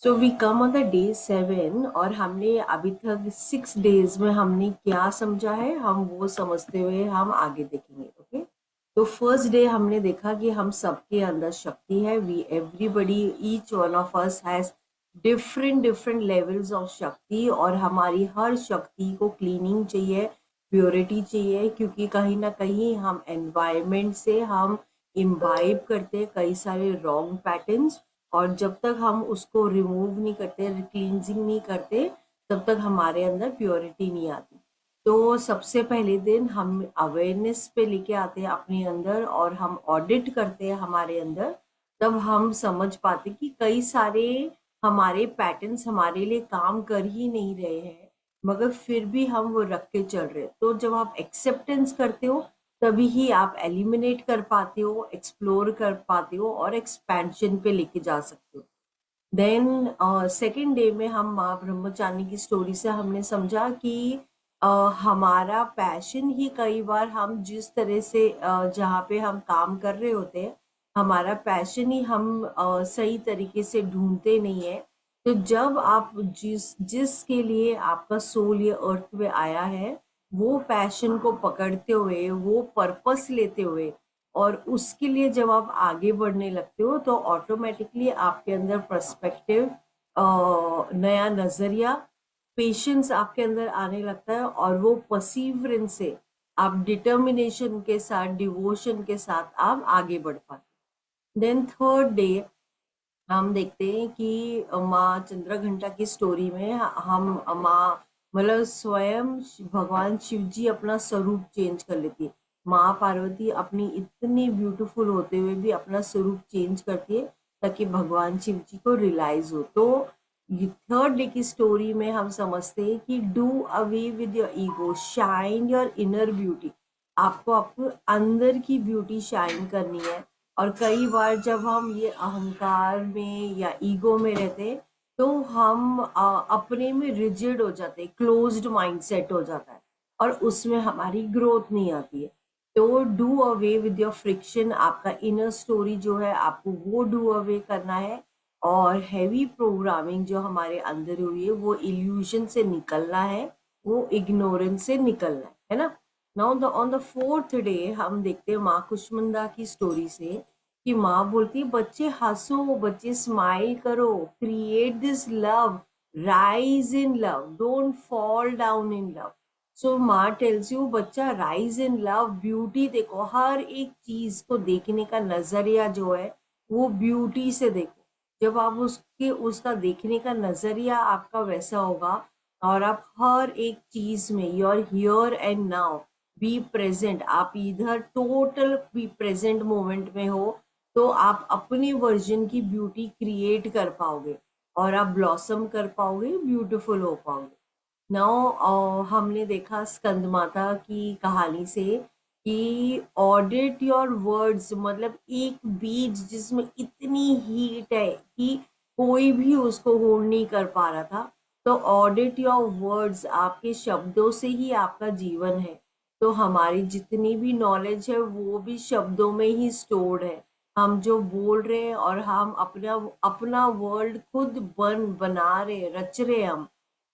So we come on the day 7 और हमने अभी तक 6 डेज में हमने क्या समझा है, हम वो समझते हुए हम आगे देखेंगे। ओके, तो फर्स्ट डे हमने देखा कि हम सबके अंदर शक्ति है। We everybody, each one of us has different different levels of shakti, और हमारी हर शक्ति को क्लीनिंग चाहिए, प्योरिटी चाहिए, क्योंकि कहीं ना कहीं हम एनवायरनमेंट से हम इम्बाइब करते हैं कई सारे रॉन्ग पैटर्न्स, और जब तक हम उसको रिमूव नहीं करते, क्लींजिंग नहीं करते, तब तक हमारे अंदर प्योरिटी नहीं आती। तो सबसे पहले दिन हम अवेयरनेस पे लेके आते हैं अपने अंदर, और हम ऑडिट करते हैं हमारे अंदर। तब हम समझ पाते कि कई सारे हमारे पैटर्न्स हमारे लिए काम कर ही नहीं रहे हैं, मगर फिर भी हम वो रख के चल रहे हैं। तो जब आप एक्सेप्टेंस करते हो, तभी ही आप एलिमिनेट कर पाते हो, एक्सप्लोर कर पाते हो, और एक्सपेंशन पे लेके जा सकते हो। देन सेकेंड डे में हम माँ ब्रह्मचारिणी की स्टोरी से हमने समझा कि हमारा पैशन ही कई बार हम जिस तरह से जहाँ पे हम काम कर रहे होते हैं, हमारा पैशन ही हम सही तरीके से ढूंढते नहीं है। तो जब आप जिसके लिए आपका सोल ये अर्थ पे आया है, वो पैशन को पकड़ते हुए, वो पर्पस लेते हुए, और उसके लिए जब आप आगे बढ़ने लगते हो, तो ऑटोमेटिकली आपके अंदर पर्सपेक्टिव, नया नजरिया, पेशेंस आपके अंदर आने लगता है, और वो परसीवरेंस से आप डिटर्मिनेशन के साथ, डिवोशन के साथ आप आगे बढ़ पाते। देन थर्ड डे हम देखते हैं कि माँ चंद्रघंटा की स्टोरी में हम माँ मतलब स्वयं भगवान शिव जी अपना स्वरूप चेंज कर लेती है। माँ पार्वती अपनी इतनी ब्यूटीफुल होते हुए भी अपना स्वरूप चेंज करती है, ताकि भगवान शिव जी को रियलाइज हो। तो थर्ड डे की स्टोरी में हम समझते हैं कि do away with your ego, shine your inner beauty. आपको आपको अंदर की ब्यूटी शाइन करनी है। और कई बार जब हम ये अहंकार में या ईगो में रहते हैं, तो हम अपने में रिजिड हो जाते हैं, क्लोज्ड माइंडसेट हो जाता है, और उसमें हमारी ग्रोथ नहीं आती है। तो do away with your friction, आपका इनर स्टोरी जो है आपको वो डू अवे करना है। और हैवी प्रोग्रामिंग जो हमारे अंदर हुई है, वो इल्यूजन से निकलना है, वो इग्नोरेंस से निकलना है ना। Now the on the fourth day हम देखते हैं माँ कुष्मंदा की स्टोरी से, कि माँ बोलती है बच्चे हंसो, बच्चे स्माइल करो, create this love, rise in love, don't fall down in love. So माँ टेल्स यू बच्चा, राइज इन लव, ब्यूटी देखो, हर एक चीज को देखने का नजरिया जो है वो ब्यूटी से देखो। जब आप उसका देखने का नजरिया आपका वैसा होगा, और आप हर एक चीज में your here and now, be present, आप इधर टोटल बी प्रेजेंट मोमेंट में हो, तो आप अपने वर्जन की ब्यूटी क्रिएट कर पाओगे, और आप ब्लॉसम कर पाओगे, ब्यूटीफुल हो पाओगे। नाउ हमने देखा स्कंद माता की कहानी से कि ऑडिट योर वर्ड्स, मतलब एक बीज जिसमें इतनी हीट है कि कोई भी उसको होल्ड नहीं कर पा रहा था। तो ऑडिट योर वर्ड्स, आपके शब्दों से ही आपका जीवन है। तो हमारी जितनी भी नॉलेज है वो भी शब्दों में ही स्टोर्ड है। हम जो बोल रहे हैं, और हम अपना अपना वर्ल्ड खुद बना रहे, रच रहे हम।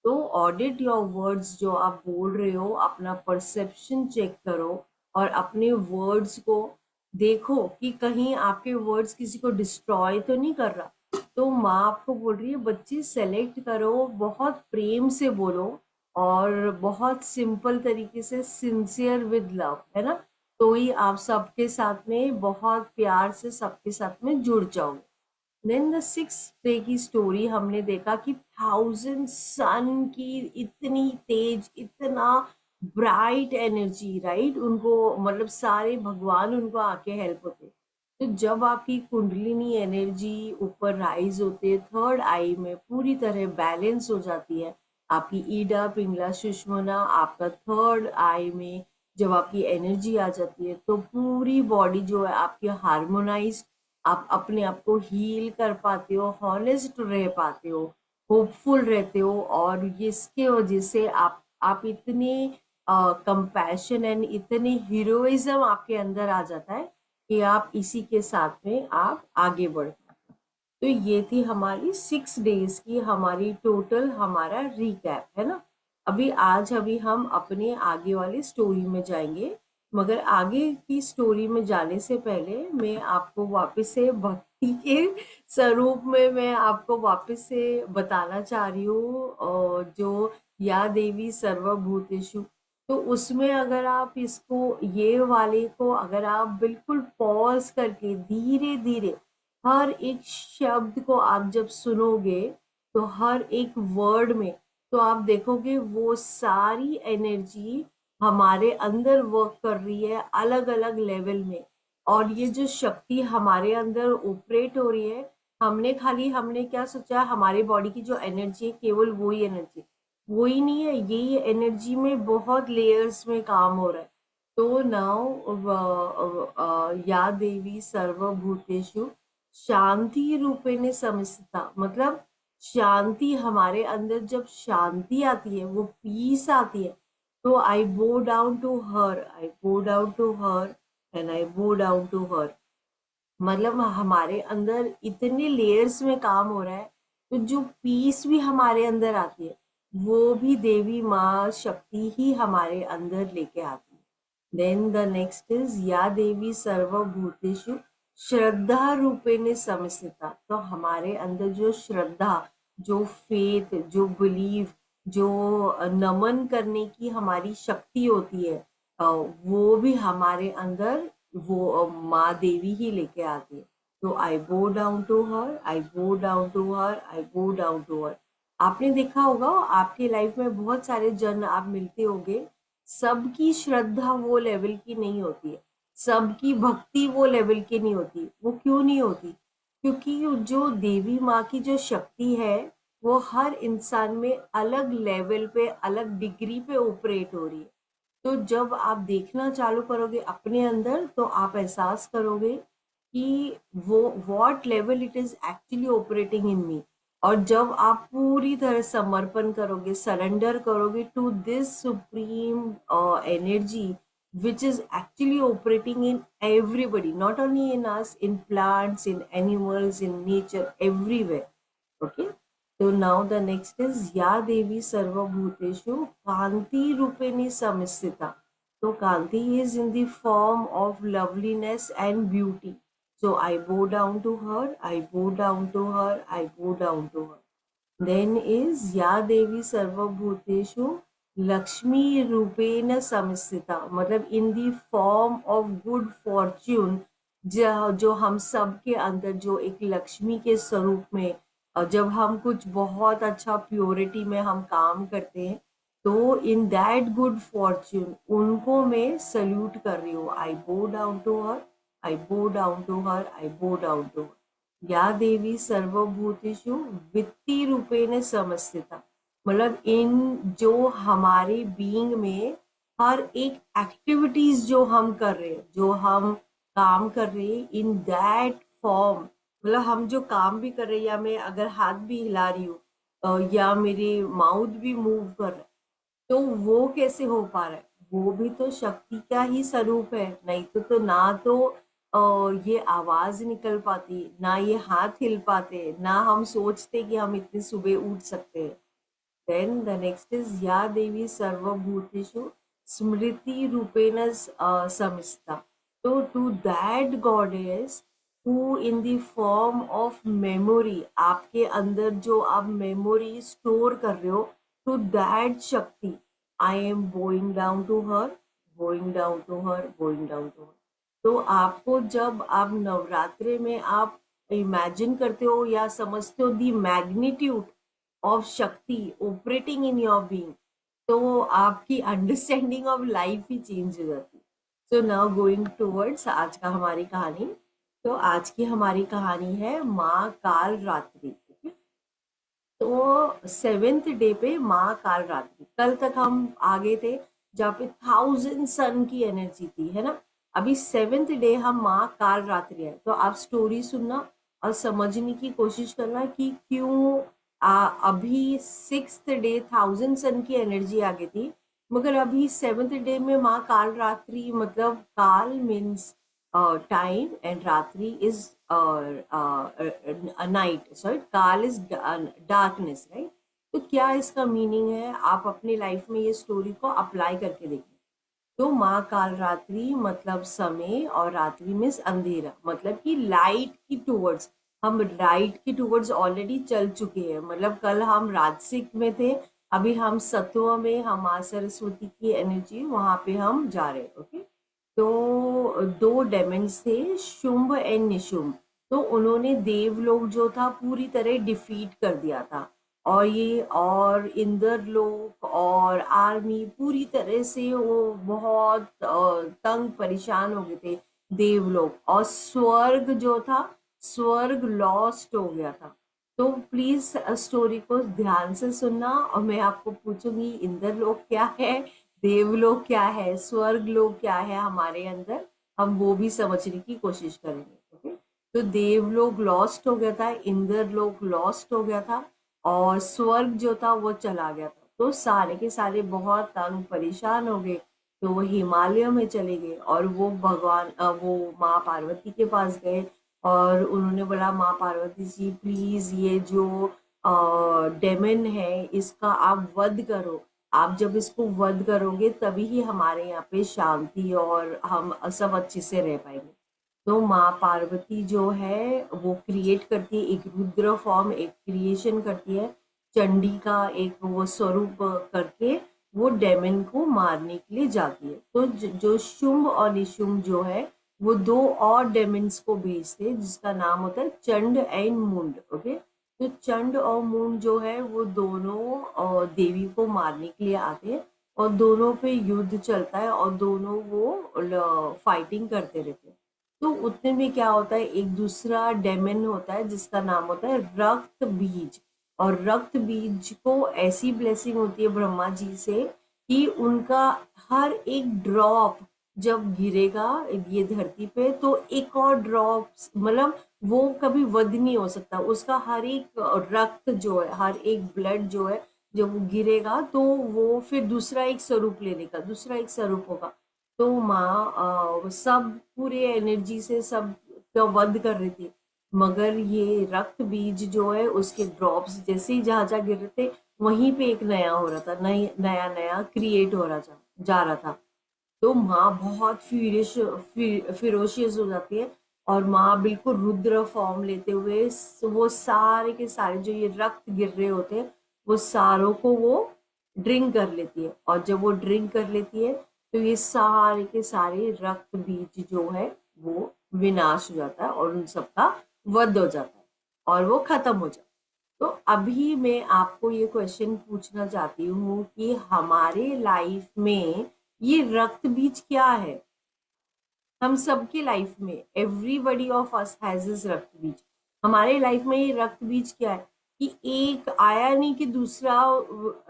तो ऑडिट योर वर्ड्स, जो आप बोल रहे हो, अपना परसेप्शन चेक करो, और अपने वर्ड्स को देखो कि कहीं आपके वर्ड्स किसी को डिस्ट्रॉय तो नहीं कर रहा। तो माँ आपको बोल रही है बच्चे सेलेक्ट करो, बहुत प्रेम से बोलो, और बहुत सिंपल तरीके से, सिंसियर विद लव, है ना। तो ही आप सबके साथ में बहुत प्यार से सबके साथ में जुड़ जाओगे। देन द सिक्स डे की स्टोरी हमने देखा कि थाउजेंड सन की इतनी तेज, इतना ब्राइट एनर्जी, राइट, उनको मतलब सारे भगवान उनको आके हेल्प होते। तो जब आपकी कुंडलिनी एनर्जी ऊपर राइज होते है, थर्ड आई में पूरी तरह बैलेंस हो जाती है, आपकी ईडा पिंगला सुषुम्ना, आपका थर्ड आई में जब आपकी एनर्जी आ जाती है, तो पूरी बॉडी जो है आपकी हार्मोनाइज, आप अपने आप को हील कर पाते हो, हॉनेस्ट रह पाते हो, होपफुल रहते हो, और इसके वजह से आप इतने कंपैशन एंड इतने हीरोइज्म आपके अंदर आ जाता है कि आप इसी के साथ में आप आगे बढ़ पाते हो। तो ये थी हमारी 6 डेज की हमारी टोटल हमारा रिकैप, है ना। अभी हम अपने आगे वाली स्टोरी में जाएंगे, मगर आगे की स्टोरी में जाने से पहले मैं आपको वापस से भक्ति के स्वरूप में मैं आपको वापस से बताना चाह रही हूँ, जो या देवी सर्वभूतेषु। तो उसमें अगर आप इसको ये वाले को अगर आप बिल्कुल पॉज करके धीरे धीरे हर एक शब्द को आप जब सुनोगे, तो हर एक वर्ड में तो आप देखोगे वो सारी एनर्जी हमारे अंदर वर्क कर रही है अलग अलग लेवल में। और ये जो शक्ति हमारे अंदर ऑपरेट हो रही है, हमने क्या सोचा, हमारे बॉडी की जो एनर्जी है केवल वही एनर्जी, वही नहीं है, ये एनर्जी में बहुत लेयर्स में काम हो रहा है। तो नाउ या देवी सर्वभूतेषु शांति रूपेण संस्थिता, मतलब शांति हमारे अंदर जब शांति आती है, वो पीस आती है, तो आई bow down to her, I bow down to her and I bow down to हर। मतलब हमारे अंदर इतने लेयर्स में काम हो रहा है, तो जो पीस भी हमारे अंदर आती है, वो भी देवी माँ शक्ति ही हमारे अंदर लेके आती है। देन द नेक्स्ट इज या देवी सर्वभूतेषु श्रद्धा रूपेण संस्थिता। तो हमारे अंदर जो श्रद्धा, जो फेथ, जो बिलीव, जो नमन करने की हमारी शक्ति होती है, वो भी हमारे अंदर वो माँ देवी ही लेके आती है। तो आई bow down to her, I bow down to her, I bow down to हर। आपने देखा होगा आपकी लाइफ में बहुत सारे जन आप मिलते होंगे, सबकी श्रद्धा वो लेवल की नहीं होती है, सबकी भक्ति वो लेवल की नहीं होती। वो क्यों नहीं होती? क्योंकि जो देवी माँ की जो शक्ति है, वो हर इंसान में अलग लेवल पे अलग डिग्री पे ऑपरेट हो रही है। तो जब आप देखना चालू करोगे अपने अंदर, तो आप एहसास करोगे कि वो what level it is actually operating in me. और जब आप पूरी तरह समर्पण करोगे, सरेंडर करोगे to this supreme energy which is actually operating in everybody, not only in us, in plants, in animals, in nature, everywhere. Okay, so now the next is या देवी सर्वभूतेषु कांति रूपेणी संस्थिता। तो कांति is in the form of loveliness and beauty. So I bow down to her, I bow down to her, I bow down to her. Then is या देवी सर्वभूतेषु लक्ष्मी रूपेण संस्थिता, मतलब in the form of good Fortune. जो हम सब के अंदर जो एक लक्ष्मी के स्वरूप में, जब हम कुछ बहुत अच्छा प्योरिटी में हम काम करते हैं, तो इन दैट गुड फॉर्च्यून उनको मैं सल्यूट कर रही हूँ। आई bow down to her, I bow down to her, I bow down to हर। या देवी सर्वभूतेषु वित्ती रूपेण समस्थिता, मतलब इन जो हमारे बीइंग में हर एक एक्टिविटीज जो हम कर रहे हैं, जो हम काम कर रहे हैं, इन दैट फॉर्म, मतलब हम जो काम भी कर रहे हैं, या मैं अगर हाथ भी हिला रही हूँ, या मेरे माउथ भी मूव कर रहा है, तो वो कैसे हो पा रहा है? वो भी तो शक्ति का ही स्वरूप है। नहीं तो ना तो ये आवाज निकल पाती, ना ये हाथ हिल पाते, ना हम सोचते कि हम इतनी सुबह उठ सकते हैं। Then the next is Ya Devi Sarvabhuteshu Smriti Rupenas Samista. So to that goddess who in the form of memory, आपके अंदर जो आप memory store कर रहे हो, to that Shakti, I am bowing down to her, bowing down to her, bowing down to her. तो आपको जब आप नवरात्रे में आप इमेजिन करते हो या समझते हो दी मैग्नीट्यूड ऑफ शक्ति ऑपरेटिंग इन योर बीइंग, तो आपकी understanding of life he change हो जाती है। सो नाउ गोइंग टूवर्ड्स आज का हमारी कहानी। तो आज की हमारी कहानी है माँ काल रात्रि। ठीक है, तो 7th डे पे माँ काल रात्रि, कल तक हम आगे थे जहाँ पे 1000 सन की एनर्जी थी, है ना। अभी 7th डे हम माँ काल रात्रि है। तो आप स्टोरी सुनना और समझने की कोशिश करना कि क्यों अभी 6th डे 1000 सन की एनर्जी आ गई थी, मगर अभी 7th डे में माँ काल रात्रि, मतलब काल means time and ratri is night, sorry, kal is darkness, right? तो क्या इसका मीनिंग है, आप अपनी लाइफ में ये स्टोरी को अप्लाई करके देखिए। तो माँ काल रात्रि मतलब समय, और रात्रि मीन्स अंधेरा, मतलब कि लाइट की टूवर्ड्स, हम लाइट की टूवर्ड्स ऑलरेडी चल चुके हैं। मतलब कल हम राजसिक में थे, अभी हम सत्व में, हम माँ सरस्वती की एनर्जी, वहां पे हम जा रहे हैं। ओके, तो दो डेमन्स थे, शुंभ एंड निशुंभ। तो उन्होंने देवलोक जो था पूरी तरह डिफीट कर दिया था, और ये और इंद्रलोक और आर्मी पूरी तरह से वो बहुत तंग परेशान हो गए थे देवलोक, और स्वर्ग जो था, स्वर्ग लॉस्ट हो गया था। तो प्लीज स्टोरी को ध्यान से सुनना, और मैं आपको पूछूंगी इंद्रलोक क्या है, देवलोक क्या है, स्वर्ग लोक क्या है हमारे अंदर, हम वो भी समझने की कोशिश करेंगे। ओके, तो देवलोक लॉस्ट हो गया था, इंद्रलोक लॉस्ट हो गया था, और स्वर्ग जो था वो चला गया था। तो सारे के सारे बहुत तंग परेशान हो गए, तो वो हिमालय में चले गए, और वो भगवान वो माँ पार्वती के पास गए, और उन्होंने बोला माँ पार्वती जी प्लीज ये जो डेमन है इसका आप वध करो, आप जब इसको वध करोगे तभी ही हमारे यहाँ पे शांति और हम सब अच्छे से रह पाएंगे। तो माँ पार्वती जो है वो क्रिएट करती है एक रुद्र फॉर्म, एक क्रिएशन करती है, चंडी का एक वो स्वरूप करके वो डेमन को मारने के लिए जाती है। तो जो शुंभ और निशुंभ जो है वो दो और डेमन्स को भेजते हैं, जिसका नाम होता है चंड एंड मुंड। ओके, तो चंड और मुंड जो है वो दोनों देवी को मारने के लिए आते हैं, और दोनों पे युद्ध चलता है, और दोनों वो फाइटिंग करते रहते हैं। तो उतने में क्या होता है, एक दूसरा डेमन होता है जिसका नाम होता है रक्त बीज, और रक्त बीज को ऐसी ब्लेसिंग होती है ब्रह्मा जी से कि उनका हर एक ड्रॉप जब गिरेगा ये धरती पे, तो एक और ड्रॉप, मतलब वो कभी वध नहीं हो सकता, उसका हर एक रक्त जो है, हर एक ब्लड जो है, जब वो गिरेगा तो वो फिर दूसरा एक स्वरूप लेने का, दूसरा एक स्वरूप होगा। तो माँ सब पूरे एनर्जी से सब का वध कर रही थी, मगर ये रक्त बीज जो है उसके ड्रॉप्स जैसे ही जहां जहां गिर रहे थे, वहीं पे एक नया हो रहा था, नया नया क्रिएट हो रहा था, जा रहा था। तो माँ बहुत फिरोशियस हो जाती है, और माँ बिल्कुल रुद्र फॉर्म लेते हुए वो सारे के सारे जो ये रक्त गिर रहे होते हैं वो सारों को वो ड्रिंक कर लेती है, और जब वो ड्रिंक कर लेती है तो ये सारे के सारे रक्त बीज जो है वो विनाश हो जाता है, और उन सबका वध हो जाता है, और वो खत्म हो जाता है। तो अभी मैं आपको ये क्वेश्चन पूछना चाहती हूँ कि हमारे लाइफ में ये रक्त बीज क्या है, हम सबके लाइफ में, everybody of us has this रक्त बीज। हमारे लाइफ में ये रक्त बीज क्या है कि एक आया नहीं कि दूसरा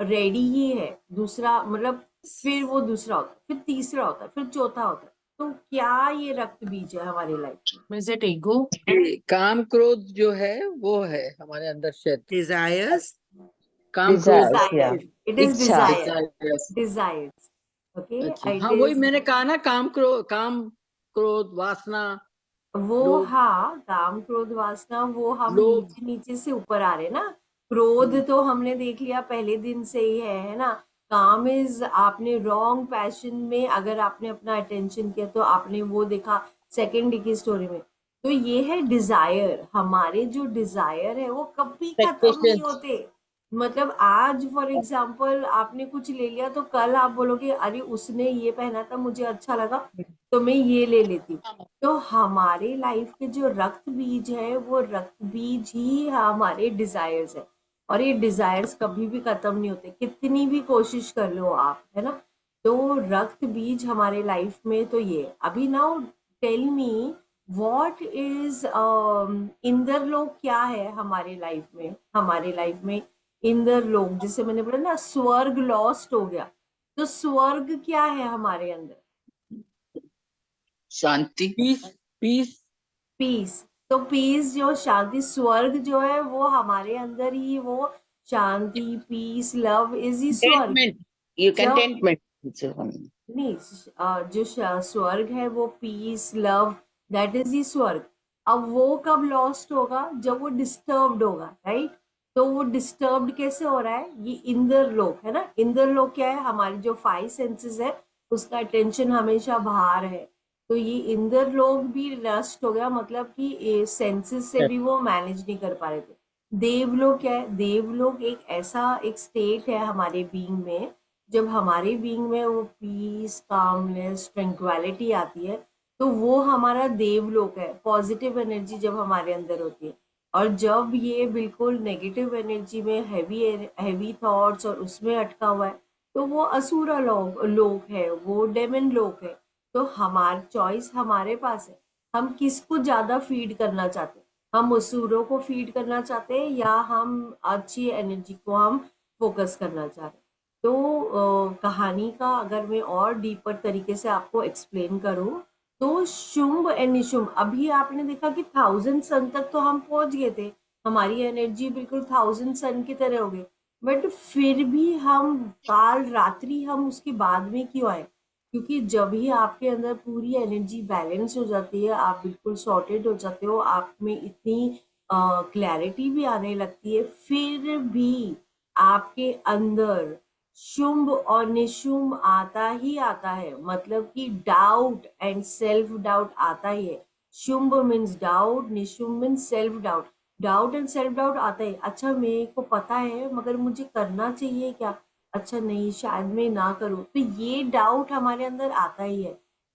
रेडी ही है, दूसरा मतलब फिर वो दूसरा होता है, फिर तीसरा होता है, फिर चौथा होता है। तो क्या ये रक्त बीज है हमारे लाइफ में? Is it ego? काम क्रोध जो है वो है हमारे अंदर शायद। Desires. काम क्रोध Desires, yeah. Desire, it is इच्छा। desire, desires। desires, okay, अच्छा, it हाँ वही is मैंने कहा ना, काम क्रोध वासना, वो, लोभ, हाँ, काम क्रोध वासना, वो हम लोभ। नीचे नीचे से ऊपर आ रहे हैं ना। क्रोध तो हमने देख लिया पहले दिन से ही है ना। काम इज आपने रॉन्ग पैशन में अगर आपने अपना अटेंशन किया तो आपने वो देखा सेकंड डे की स्टोरी में। तो ये है डिजायर, हमारे जो डिजायर है वो कभी खत्म नहीं Expectations। होते। मतलब आज फॉर एग्जाम्पल आपने कुछ ले लिया तो कल आप बोलोगे अरे उसने ये पहना था मुझे अच्छा लगा तो मैं ये ले लेती हूँ। तो हमारे लाइफ के जो रक्त बीज है वो रक्त बीज ही हमारे डिजायर्स है, और ये डिजायर्स कभी भी खत्म नहीं होते, कितनी भी कोशिश कर लो आप, है ना। तो रक्त बीज हमारे लाइफ में तो ये अभी now tell me what is Indralok क्या है हमारे लाइफ में, हमारे लाइफ में इंद्रलोक जिसे मैंने बोला ना स्वर्ग लॉस्ट हो गया, तो स्वर्ग क्या है हमारे अंदर? शांति। Peace, peace. पीस। तो पीस जो शांति, स्वर्ग जो है वो हमारे अंदर ही, वो शांति पीस लव इज ही स्वर्ग। कंटेंटमेंट, ये जब कंटेंटमेंट। नहीं जो स्वर्ग है वो piece love that is the स्वर्ग। अब वो कब लॉस्ट होगा? जब वो डिस्टर्ब्ड होगा, राइट? तो वो डिस्टर्ब्ड कैसे हो रहा है? ये इंद्र लोक है ना। इंद्र लोक क्या है? हमारी जो 5 सेंसेस है उसका अटेंशन हमेशा बाहर है। तो ये इंद्र लोक भी नष्ट हो गया, मतलब कि सेंसेस से भी वो मैनेज नहीं कर पा रहे थे। देवलोक क्या है? देवलोक एक ऐसा एक स्टेट है हमारे बीइंग में, जब हमारे बीइंग में वो पीस, कामनेस, ट्रैंक्विलिटी आती है, तो वो हमारा देवलोक है। पॉजिटिव एनर्जी जब हमारे अंदर होती है। और जब ये बिल्कुल नेगेटिव एनर्जी में हैवी हैवी थॉट्स और उसमें अटका हुआ है, तो वो असुरा लोक है, वो डेमन लोक है। तो हमारी चॉइस हमारे पास है, हम किसको ज्यादा फीड करना चाहते हैं। हम असुरों को फीड करना चाहते हैं या हम अच्छी एनर्जी को हम फोकस करना चाहते हैं। तो कहानी का अगर मैं और डीपर तरीके से आपको एक्सप्लेन करूं, तो शुंभ एंड निशुंभ, अभी आपने देखा कि 1000 सन तक तो हम पहुंच गए थे, हमारी एनर्जी बिल्कुल 1000 सन की तरह हो गई। बट फिर भी हम काल रात्रि हम उसके बाद में क्यों आए? क्योंकि जब ही आपके अंदर पूरी एनर्जी बैलेंस हो जाती है, आप बिल्कुल सॉर्टेड हो जाते हो, आप में इतनी क्लैरिटी भी आने लगती है, फिर भी आपके अंदर शुंभ और निशुंभ आता ही आता है। मतलब कि डाउट एंड सेल्फ डाउट आता ही है। Shumbh means doubt, Nishumbh means self doubt. Doubt and self doubt आता है, अच्छा मेरे को पता है मगर मुझे करना चाहिए क्या? अच्छा नहीं, शायद मैं ना करूं। तो ये डाउट हमारे अंदर आता ही है।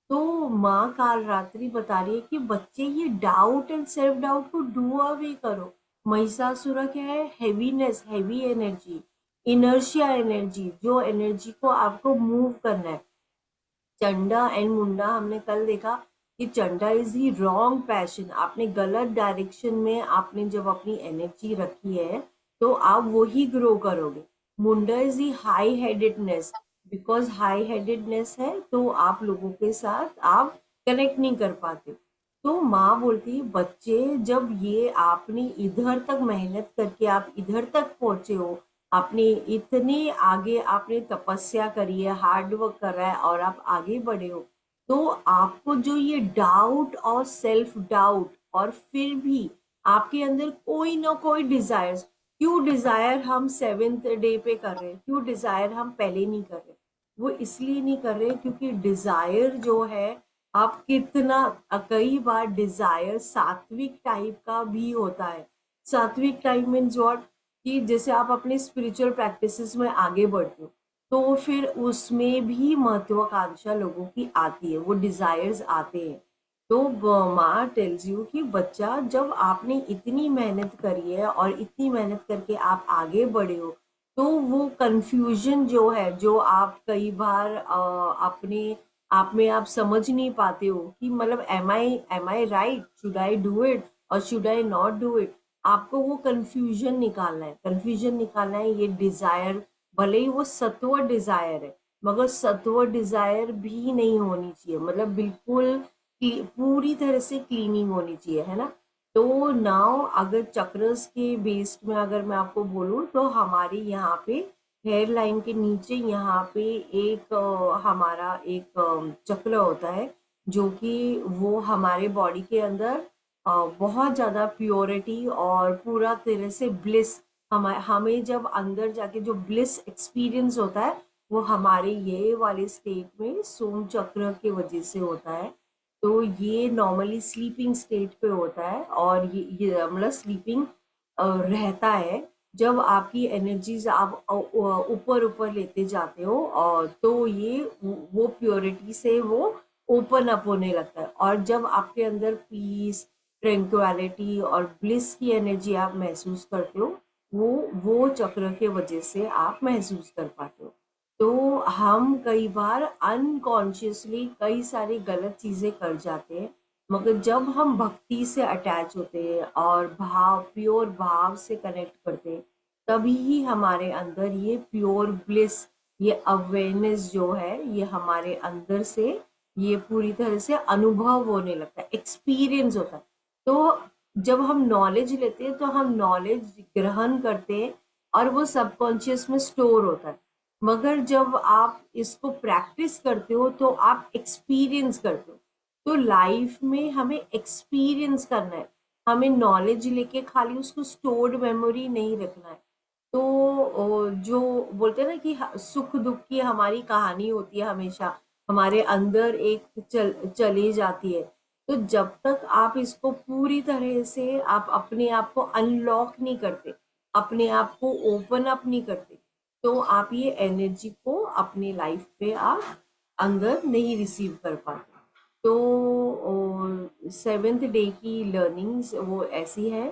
तो माँ काल रात्रि बता रही है कि बच्चे ये डाउट एंड सेल्फ डाउट को डू अवे करो। महिषासुर क्या है? Heaviness, heavy energy, inertia energy, जो एनर्जी को आपको मूव करना है। चंडा एंड मुंडा हमने कल देखा कि Chanda is he wrong passion. आपने गलत डायरेक्शन में आपने जब अपनी एनर्जी रखी है, तो आप वही ग्रो करोगे। मुंडा is he high headedness. Because high headedness है तो आप लोगों के साथ आप कनेक्ट नहीं कर पाते। तो माँ बोलती है बच्चे, जब ये आपने इधर तक मेहनत करके आप इधर तक पहुंचे हो, आपने इतने आगे आपने तपस्या करी है, हार्ड वर्क करा है और आप आगे बढ़े हो, तो आपको जो ये डाउट और सेल्फ डाउट, और फिर भी आपके अंदर कोई ना कोई डिजायर, क्यों डिजायर हम 7th डे पे कर रहे हैं? क्यों डिजायर हम पहले नहीं कर रहे? वो इसलिए नहीं कर रहे क्योंकि डिजायर जो है, आप कितना, कई बार डिजायर सात्विक टाइप का भी होता है। सात्विक टाइप मीन्स व्हाट? कि जैसे आप अपने स्पिरिचुअल प्रैक्टिसेस में आगे बढ़ते हो, तो फिर उसमें भी महत्वाकांक्षा लोगों की आती है, वो डिजायर्स आते हैं। तो माँ टेल्स यू कि बच्चा, जब आपने इतनी मेहनत करी है और इतनी मेहनत करके आप आगे बढ़े हो, तो वो कंफ्यूजन जो है, जो आप कई बार अपने आप में आप समझ नहीं पाते हो कि मतलब am I right, should I do it और should I not do it. आपको वो कंफ्यूजन निकालना है, कंफ्यूजन निकालना है। ये डिजायर, भले ही वो सत्व डिजायर है, मगर सत्व डिजायर भी नहीं होनी चाहिए, मतलब बिल्कुल पूरी तरह से क्लीनिंग होनी चाहिए, है ना। तो नाउ अगर चक्रस के बेस्ड में अगर मैं आपको बोलूं, तो हमारे यहाँ पे हेयर लाइन के नीचे यहाँ पे एक हमारा एक चक्र होता है, जो कि वो हमारे बॉडी के अंदर बहुत ज्यादा प्योरिटी और पूरा तरह से ब्लिस, हमें जब अंदर जाके जो ब्लिस एक्सपीरियंस होता है, वो हमारे ये वाले स्टेट में सोम चक्र की वजह से होता है। तो ये नॉर्मली स्लीपिंग स्टेट पे होता है, और ये मतलब स्लीपिंग रहता है। जब आपकी एनर्जीज आप ऊपर ऊपर लेते जाते हो, और तो ये वो प्योरिटी से वो ओपन अप होने लगता है। और जब आपके अंदर पीस, ट्रैंक्विलिटी और ब्लिस की एनर्जी आप महसूस करते हो, वो चक्र के वजह से आप महसूस कर पाते हो। तो हम कई बार अनकॉन्शियसली कई सारी गलत चीजें कर जाते हैं, मगर जब हम भक्ति से अटैच होते हैं और भाव, प्योर भाव से कनेक्ट करते हैं, तभी ही हमारे अंदर ये प्योर ब्लिस, ये अवेयरनेस जो है, ये हमारे अंदर से ये पूरी तरह से अनुभव होने लगता है, एक्सपीरियंस होता है। तो जब हम नॉलेज लेते हैं, तो हम नॉलेज ग्रहण करते हैं और वो सबकॉन्शियस में स्टोर होता है। मगर जब आप इसको प्रैक्टिस करते हो, तो आप एक्सपीरियंस करते हो। तो लाइफ में हमें एक्सपीरियंस करना है, हमें नॉलेज लेके खाली उसको स्टोर्ड मेमोरी नहीं रखना है। तो जो बोलते हैं ना कि सुख दुख की हमारी कहानी होती है, हमेशा हमारे अंदर एक चली जाती है। तो जब तक आप इसको पूरी तरह से आप अपने आप को अनलॉक नहीं करते, अपने आप को ओपन अप नहीं करते, तो आप ये एनर्जी को अपनी लाइफ पे आप अंदर नहीं रिसीव कर पाते। तो सेवेंथ डे की लर्निंग्स वो ऐसी है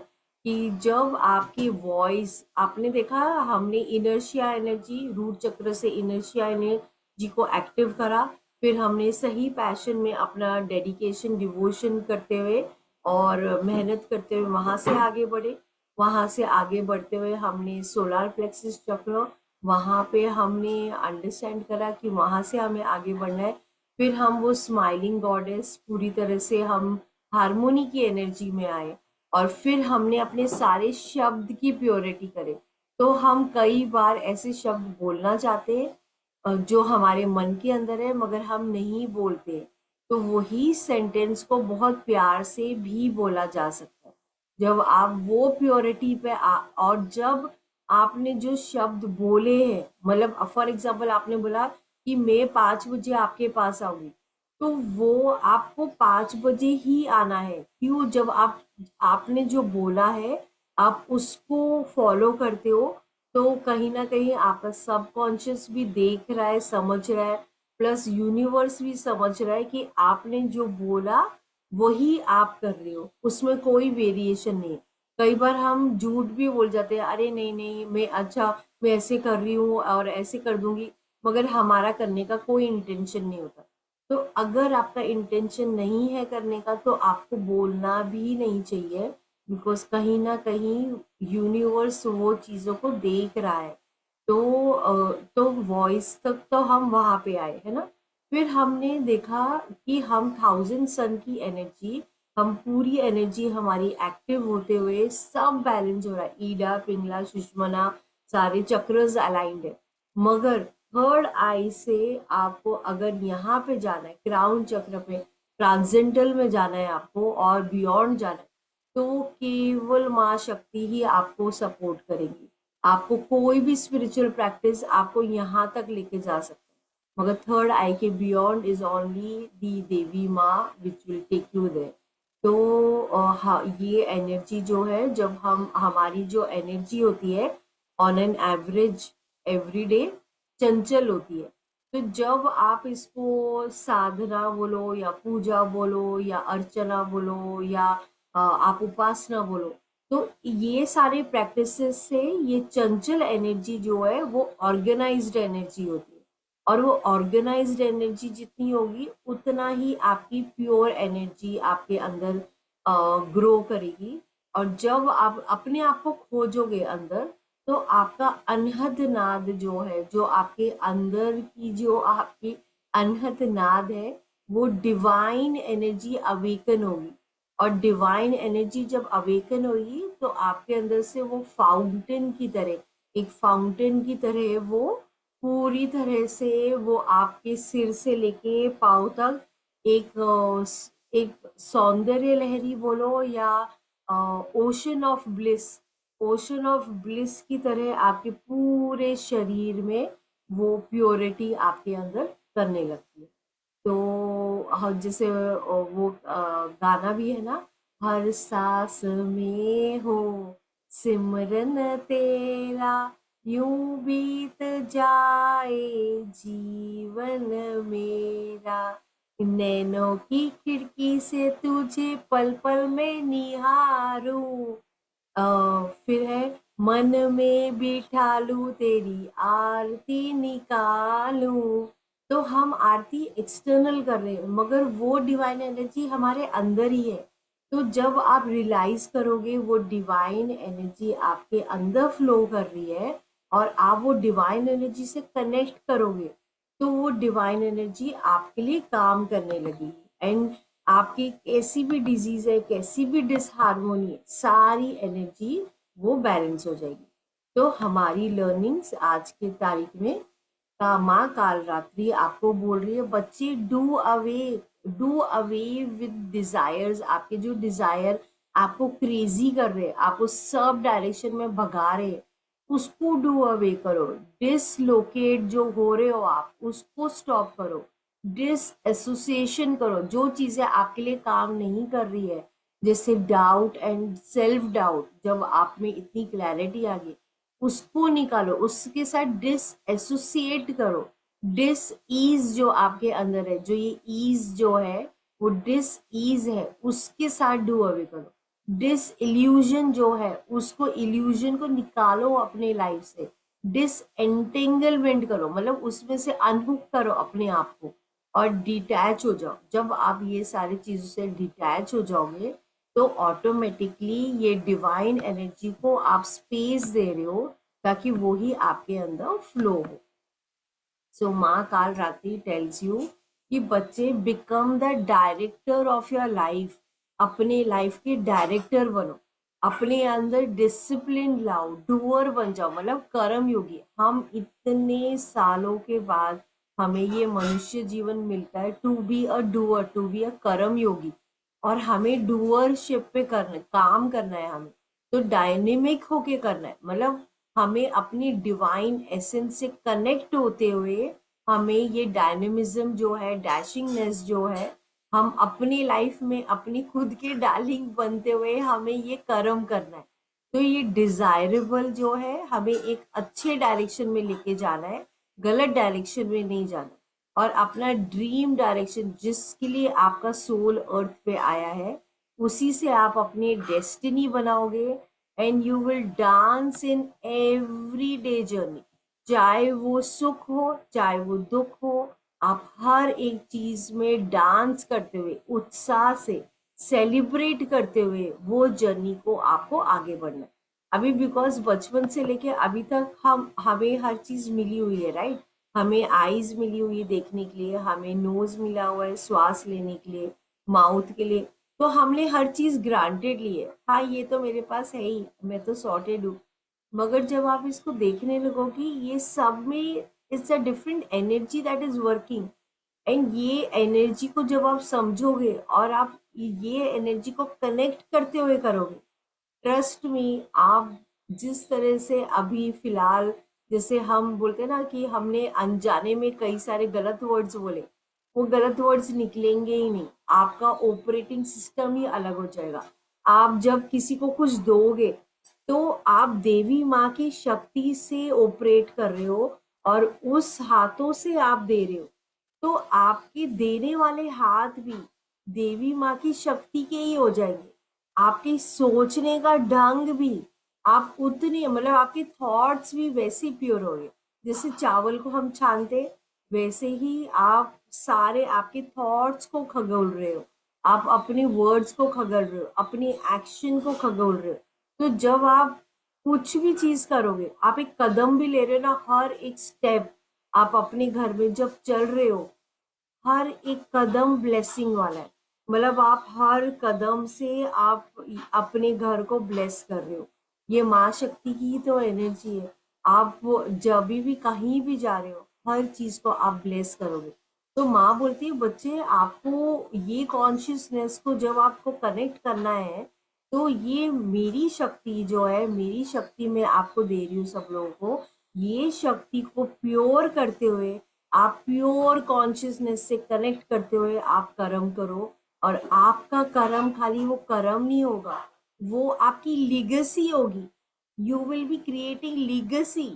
कि जब आपकी वॉइस, आपने देखा हमने इनर्शिया एनर्जी, रूट चक्र से इनर्शिया एनर्जी को एक्टिव करा, फिर हमने सही पैशन में अपना डेडिकेशन डिवोशन करते हुए और मेहनत करते हुए वहां से आगे बढ़े। वहां से आगे बढ़ते हुए हमने सोलार प्लेक्सिस चक्र, वहां पे हमने अंडरस्टैंड करा कि वहां से हमें आगे बढ़ना है। फिर हम वो स्माइलिंग गॉडेस पूरी तरह से हम हारमोनी की एनर्जी में आए, और फिर हमने अपने सारे शब्द की प्योरिटी करे। तो हम कई बार ऐसे शब्द बोलना चाहते हैं जो हमारे मन के अंदर है, मगर हम नहीं बोलते। तो वही सेंटेंस को बहुत प्यार से भी बोला जा सकता है जब आप वो प्योरिटी पे और जब आपने जो शब्द बोले हैं, मतलब फॉर एग्जाम्पल आपने बोला कि मैं 5 बजे आपके पास आऊंगी, तो वो आपको 5 बजे ही आना है। क्यों? जब आपने जो बोला है आप उसको फॉलो करते हो, तो कहीं ना कहीं आपका सबकॉन्शियस भी देख रहा है, समझ रहा है, प्लस यूनिवर्स भी समझ रहा है कि आपने जो बोला वही आप कर रहे हो, उसमें कोई वेरिएशन नहीं है। कई बार हम झूठ भी बोल जाते हैं, अरे नहीं नहीं मैं अच्छा मैं ऐसे कर रही हूँ और ऐसे कर दूंगी, मगर हमारा करने का कोई इंटेंशन नहीं होता। तो अगर आपका इंटेंशन नहीं है करने का तो आपको बोलना भी नहीं चाहिए, बिकॉज कहीं ना कहीं यूनिवर्स वो चीजों को देख रहा है। तो वॉइस तक तो हम वहां पे आए है ना। फिर हमने देखा कि हम 1000 सन की एनर्जी, हम पूरी एनर्जी हमारी एक्टिव होते हुए सब बैलेंस हो रहा है, ईडा पिंगला सुषमना सारे चक्रस अलाइंड है। मगर थर्ड आई से आपको अगर यहाँ पे जाना है, क्राउन चक्र पे ट्रांसेंडल में जाना है आपको और बियॉन्ड जाना है, तो केवल माँ शक्ति ही आपको सपोर्ट करेगी। आपको कोई भी स्पिरिचुअल प्रैक्टिस आपको यहाँ तक लेके जा सकता है, मगर थर्ड आई के beyond is only the Devi Maa which will take you there. तो हाँ, ये एनर्जी जो है, जब हम हमारी जो एनर्जी होती है on an average every day चंचल होती है। तो जब आप इसको साधना बोलो या पूजा बोलो या अर्चना बोलो या आप उपासना बोलो, तो ये सारे प्रैक्टिसेस से ये चंचल एनर्जी जो है वो ऑर्गेनाइज्ड एनर्जी होती है, और वो ऑर्गेनाइज्ड एनर्जी जितनी होगी उतना ही आपकी प्योर एनर्जी आपके अंदर ग्रो करेगी। और जब आप अपने आप को खोजोगे अंदर, तो आपका अनहद नाद जो है, जो आपके अंदर की जो आपकी अनहद नाद है, वो डिवाइन एनर्जी अवेकन होगी। और डिवाइन एनर्जी जब अवेकन होगी तो आपके अंदर से वो फाउंटेन की तरह, एक फाउंटेन की तरह वो पूरी तरह से वो आपके सिर से लेके पाँव तक एक एक सौंदर्य लहरी बोलो या ocean of bliss, ocean of bliss की तरह आपके पूरे शरीर में वो प्योरिटी आपके अंदर करने लगती है। तो जैसे वो गाना भी है ना, हर सांस में हो सिमरन तेरा, यूं बीत जाए जीवन मेरा, नैनों की खिड़की से तुझे पल पल में निहारूं, फिर है मन में बिठा लूं तेरी आरती निकालूं। तो हम आरती एक्सटर्नल कर रहे हैं, मगर वो डिवाइन एनर्जी हमारे अंदर ही है। तो जब आप रियलाइज करोगे वो डिवाइन एनर्जी आपके अंदर फ्लो कर रही है और आप वो डिवाइन एनर्जी से कनेक्ट करोगे, तो वो डिवाइन एनर्जी आपके लिए काम करने लगेगी। एंड आपकी कैसी भी डिजीज है, कैसी भी डिसहार्मोनी है, सारी एनर्जी वो बैलेंस हो जाएगी। तो हमारी लर्निंग्स आज की तारीख में का माँ काल रात्रि आपको बोल रही है, बच्चे do awake, do away with desires, आपके जो डिजायर आपको क्रेजी कर रहे हैं, आपको सब डायरेक्शन में भगा रहे हैं, उसको डू अवे करो। डिसलोकेट जो हो रहे हो आप, उसको स्टॉप करो। डिस एसोसिएशन करो, जो चीजें आपके लिए काम नहीं कर रही है, जैसे डाउट एंड सेल्फ डाउट, जब आप में इतनी क्लैरिटी आ गई, उसको निकालो, उसके साथ डिस एसोसिएट करो। डिस ईज जो आपके अंदर है, जो ये ईज जो है वो डिस ईज है, उसके साथ डू अवे करो। डिस इल्यूजन जो है, उसको इल्यूजन को निकालो अपने लाइफ से। डिस एंटेंगलमेंट करो, मतलब उसमें से अनहुक करो अपने आप को और डिटैच हो जाओ। जब आप ये सारी चीजों से डिटैच हो जाओगे तो ऑटोमेटिकली ये डिवाइन एनर्जी को आप स्पेस दे रहे हो ताकि वो ही आपके अंदर फ्लो हो। सो माँ काल रात्रि टेल्स यू कि बच्चे become the director of your life, अपने लाइफ के डायरेक्टर बनो, अपने अंदर डिसिप्लिन लाओ, डूअर बन जाओ, मतलब कर्म योगी। हम इतने सालों के बाद हमें ये मनुष्य जीवन मिलता है to be a doer, to be a karma yogi, और हमें डूअरशिप पे करना, काम करना है हमें, तो डायनेमिक होके करना है, मतलब हमें अपनी डिवाइन एसेंस से कनेक्ट होते हुए हमें ये डायनेमिज्म जो है, डैशिंगनेस जो है, हम अपनी लाइफ में अपनी खुद के डार्लिंग बनते हुए हमें ये कर्म करना है। तो ये डिजायरेबल जो है, हमें एक अच्छे डायरेक्शन में लेके जाना है, गलत डायरेक्शन में नहीं जाना। और अपना ड्रीम डायरेक्शन, जिसके लिए आपका सोल अर्थ पे आया है, उसी से आप अपनी डेस्टिनी बनाओगे। And you will dance in every day journey, चाहे वो सुख हो चाहे वो दुख हो, आप हर एक चीज में डांस करते हुए, उत्साह से सेलिब्रेट करते हुए वो जर्नी को आपको आगे बढ़ना है। अभी बिकॉज बचपन से लेके अभी तक हमें हर चीज मिली हुई है, राइट। हमें आईज मिली हुई है देखने के लिए, हमें नोज मिला हुआ है श्वास लेने के लिए, माउथ के लिए, तो हमने हर चीज ग्रांटेड ली है। हाँ, ये तो मेरे पास है ही, मैं तो सॉर्टेड हूँ। मगर जब आप इसको देखने लगोगे, ये सब में it's a different energy that is working. And ये एनर्जी को जब आप समझोगे और आप ये एनर्जी को कनेक्ट करते हुए करोगे, ट्रस्ट मी, आप जिस तरह से अभी फिलहाल, जैसे हम बोलते हैं ना कि हमने अनजाने में कई सारे गलत वर्ड्स बोले, वो गलत वर्ड्स निकलेंगे ही नहीं, आपका ऑपरेटिंग सिस्टम ही अलग हो जाएगा। आप जब किसी को कुछ दोगे तो आप देवी माँ की शक्ति से ऑपरेट कर रहे हो और उस हाथों से आप दे रहे हो, तो आपके देने वाले हाथ भी देवी माँ की शक्ति के ही हो जाएंगे। आपके सोचने का ढंग भी, आप उतने, मतलब आपके थॉट्स भी वैसे प्योर हो गए। जैसे चावल को हम छानते, वैसे ही आप सारे आपके थॉट्स को खगोल रहे हो, आप अपने वर्ड्स को खगोल रहे हो, अपनी एक्शन को खगोल रहे हो। तो जब आप कुछ भी चीज करोगे, आप एक कदम भी ले रहे हो ना, हर एक स्टेप आप अपने घर में जब चल रहे हो, हर एक कदम ब्लेसिंग वाला है। मतलब आप हर कदम से आप अपने घर को ब्लेस कर रहे हो। ये माँ शक्ति की तो एनर्जी है। आप वो जब भी कहीं भी जा रहे हो, हर चीज को आप ब्लेस करोगे। तो माँ बोलती है बच्चे, आपको ये कॉन्शियसनेस को जब आपको कनेक्ट करना है, तो ये मेरी शक्ति जो है, मेरी शक्ति मैं आपको दे रही हूँ सब लोगों को। ये शक्ति को प्योर करते हुए, आप प्योर कॉन्शियसनेस से कनेक्ट करते हुए आप कर्म करो। और आपका कर्म खाली वो कर्म नहीं होगा, वो आपकी लीगेसी होगी। You will be creating legacy.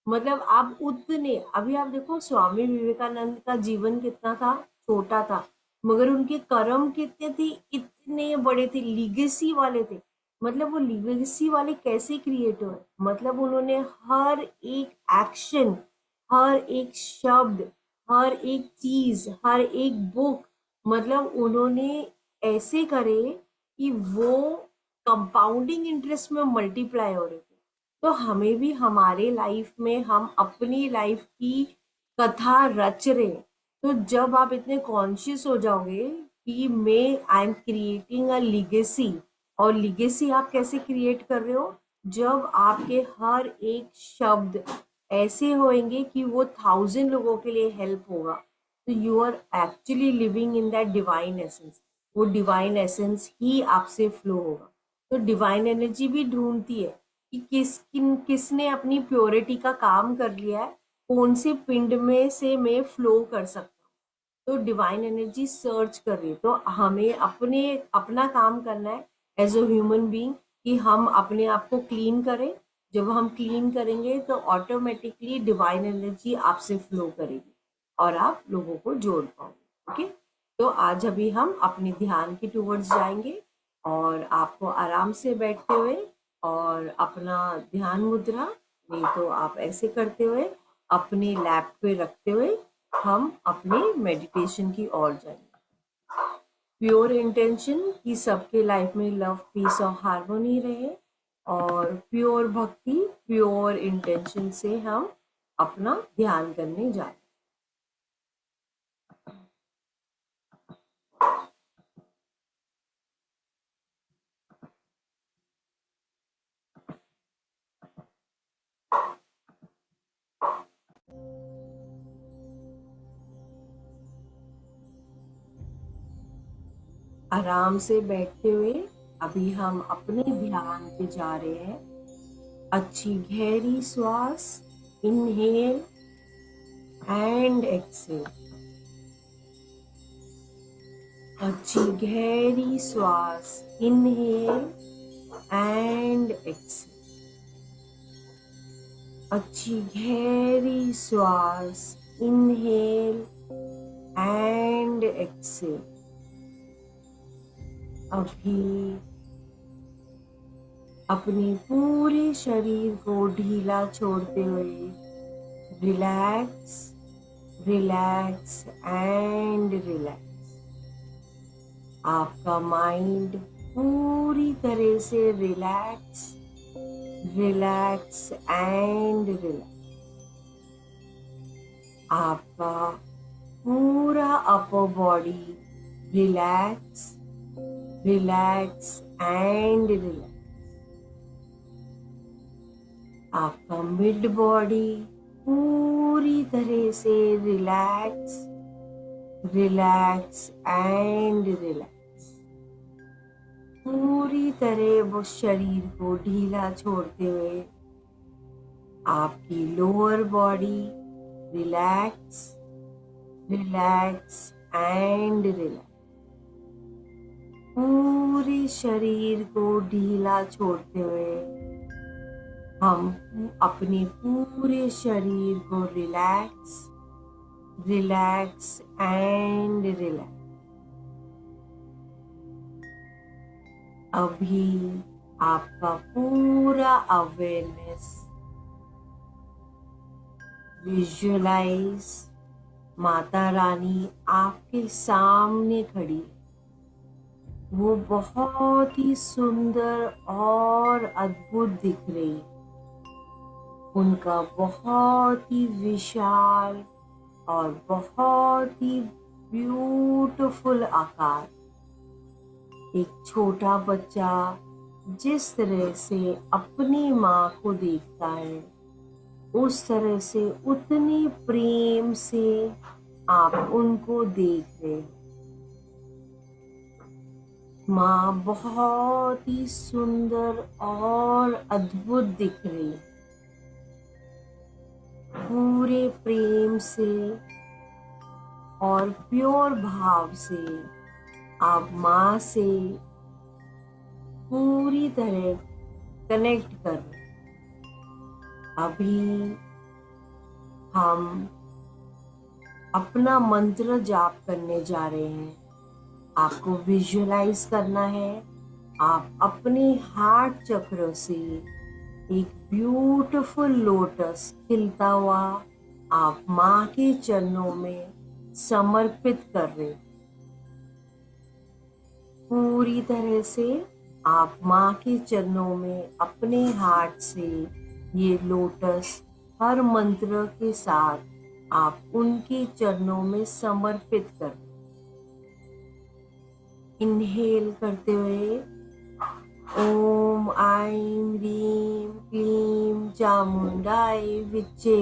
मतलब आप उतने, अभी आप देखो स्वामी विवेकानंद का जीवन कितना था, छोटा था, मगर उनके कर्म कितने थे, इतने बड़े थे, लीगेसी वाले थे। मतलब वो लीगेसी वाले कैसे क्रिएट हुए, मतलब उन्होंने हर एक एक्शन, हर एक शब्द, हर एक चीज, हर एक बुक, मतलब उन्होंने ऐसे करे कि वो कंपाउंडिंग इंटरेस्ट में मल्टीप्लाई हो रहे थे। तो हमें भी हमारे लाइफ में, हम अपनी लाइफ की कथा रच रहे हैं। तो जब आप इतने कॉन्शियस हो जाओगे कि मैं I am creating a legacy, और लिगेसी आप कैसे क्रिएट कर रहे हो, जब आपके हर एक शब्द ऐसे होंगे कि वो 1000 लोगों के लिए हेल्प होगा। तो you are actually living in that divine essence. वो डिवाइन एसेंस ही आपसे फ्लो होगा। तो डिवाइन एनर्जी भी ढूंढती है कि किसने अपनी प्योरिटी का काम कर लिया है, कौन से पिंड में से मैं फ्लो कर सकता हूँ। तो डिवाइन एनर्जी सर्च कर रही है। तो हमें अपना काम करना है एज अ ह्यूमन बीइंग कि हम अपने आप को क्लीन करें। जब हम क्लीन करेंगे तो ऑटोमेटिकली डिवाइन एनर्जी आपसे फ्लो करेगी और आप लोगों को जोड़ पाओगे। ओके, तो आज अभी हम अपने ध्यान के टूवर्ड्स जाएंगे और आपको आराम से बैठते हुए और अपना ध्यान मुद्रा, नहीं तो आप ऐसे करते हुए अपने लैप पे रखते हुए हम अपने मेडिटेशन की ओर जाएंगे। प्योर इंटेंशन कि सबके लाइफ में लव, पीस और हार्मोनी रहे, और प्योर भक्ति, प्योर इंटेंशन से हम अपना ध्यान करने जाए। आराम से बैठते हुए अभी हम अपने ध्यान पे जा रहे हैं। अच्छी गहरी श्वास, इनहेल एंड एक्सेल। अच्छी गहरी श्वास, इनहेल एंड एक्सेल। अच्छी गहरी श्वास, इनहेल एंड एक्सेल। अभी अपने पूरे शरीर को ढीला छोड़ते हुए रिलैक्स, रिलैक्स एंड रिलैक्स। आपका माइंड पूरी तरह से रिलैक्स, रिलैक्स एंड रिलैक्स। आपका पूरा upper body relax, relax and relax. आपका मिड बॉडी पूरी तरह से रिलैक्स, रिलैक्स एंड रिलैक्स। पूरी तरह वो शरीर को ढीला छोड़ते हुए आपकी lower body relax, relax and relax. पूरे शरीर को ढीला छोड़ते हुए हम अपने पूरे शरीर को रिलैक्स, रिलैक्स एंड रिलैक्स। अभी आपका पूरा अवेयरनेस विजुअलाइज माता रानी आपके सामने खड़ी है। वो बहुत ही सुंदर और अद्भुत दिख रही है। उनका बहुत ही विशाल और बहुत ही ब्यूटीफुल आकार। एक छोटा बच्चा जिस तरह से अपनी माँ को देखता है, उस तरह से उतने प्रेम से आप उनको देख रहे हैं। माँ बहुत ही सुंदर और अद्भुत दिख रही है। पूरे प्रेम से और प्योर भाव से आप माँ से पूरी तरह कनेक्ट कर रहे हैं। अभी हम अपना मंत्र जाप करने जा रहे हैं। आपको विजुअलाइज करना है आप अपने हार्ट चक्र से एक ब्यूटीफुल लोटस खिलता हुआ आप माँ के चरणों में समर्पित कर रहे हैं। पूरी तरह से आप माँ के चरणों में अपने हार्ट से ये लोटस हर मंत्र के साथ आप उनके चरणों में समर्पित कर। इनहेल करते हुए ओम ऐं ह्रीं क्लीं चामुंडाय विच्चे।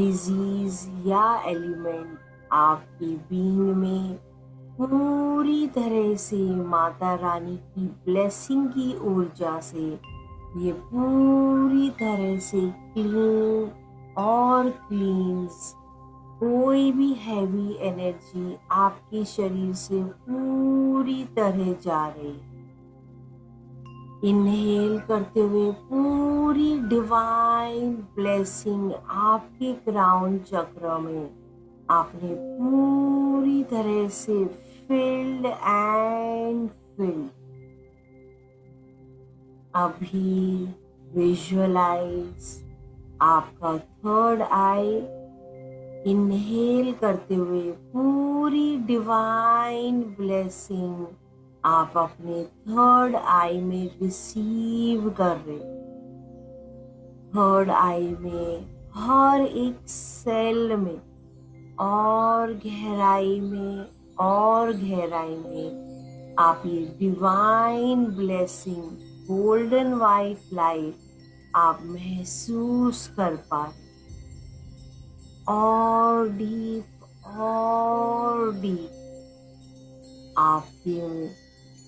डिजीज या एलिमेंट आपकी बीइंग में पूरी तरह से माता रानी की ब्लेसिंग की ऊर्जा से ये पूरी तरह से क्लीन और क्लींस, कोई भी हैवी एनर्जी आपके शरीर से पूरी तरह जा रही। इनहेल करते हुए पूरी डिवाइन ब्लेसिंग आपके क्राउन चक्र में आपने पूरी तरह से फिल्ड एंड फिल्ड। अभी विजुअलाइज आपका थर्ड आई, इनहेल करते हुए पूरी डिवाइन ब्लेसिंग आप अपने थर्ड आई में रिसीव कर रहे। थर्ड आई में हर एक सेल में और गहराई में और गहराई में आप ये divine blessing, golden white light आप महसूस कर पा रहे। और डीप आपके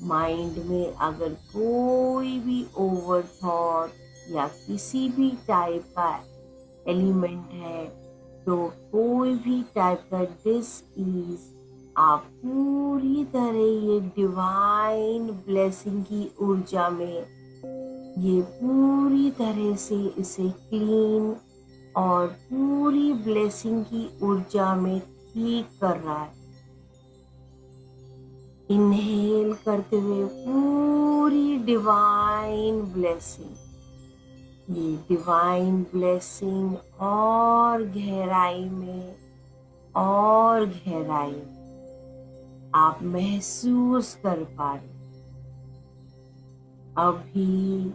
माइंड में अगर कोई भी ओवर थॉट या किसी भी टाइप का एलिमेंट है, तो कोई भी टाइप का डिसईज, आप पूरी तरह ये डिवाइन ब्लेसिंग की ऊर्जा में ये पूरी तरह से इसे क्लीन और पूरी ब्लेसिंग की ऊर्जा में ठीक कर रहा है। इनहेल करते हुए पूरी डिवाइन ब्लेसिंग, ये डिवाइन ब्लेसिंग और गहराई में और गहराई में आप महसूस कर पा रहे। अभी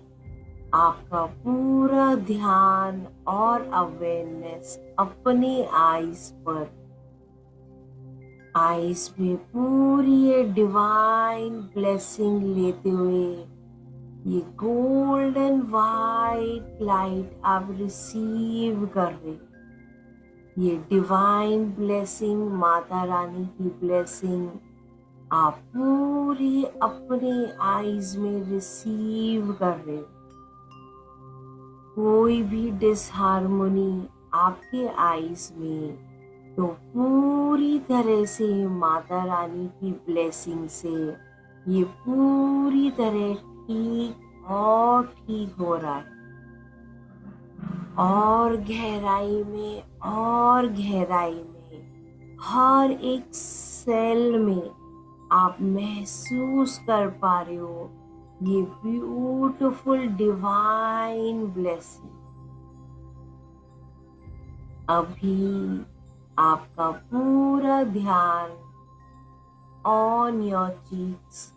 आपका पूरा ध्यान और अवेयरनेस अपने आईज पर, आईज पे पूरी ये डिवाइन ब्लेसिंग लेते हुए ये गोल्डन वाइट लाइट आप रिसीव कर रहे। ये डिवाइन ब्लेसिंग, माता रानी की ब्लेसिंग आप पूरी अपने आईज में रिसीव कर रहे। कोई भी डिसहार्मोनी आपके आईज में, तो पूरी तरह से माता रानी की ब्लेसिंग से ये पूरी तरह ठीक और ठीक हो रहा है। और गहराई में और गहराई में हर एक सेल में आप महसूस कर पा रहे हो ये ब्यूटीफुल डिवाइन ब्लेसिंग। अभी आपका पूरा ध्यान ऑन योर चीक्स,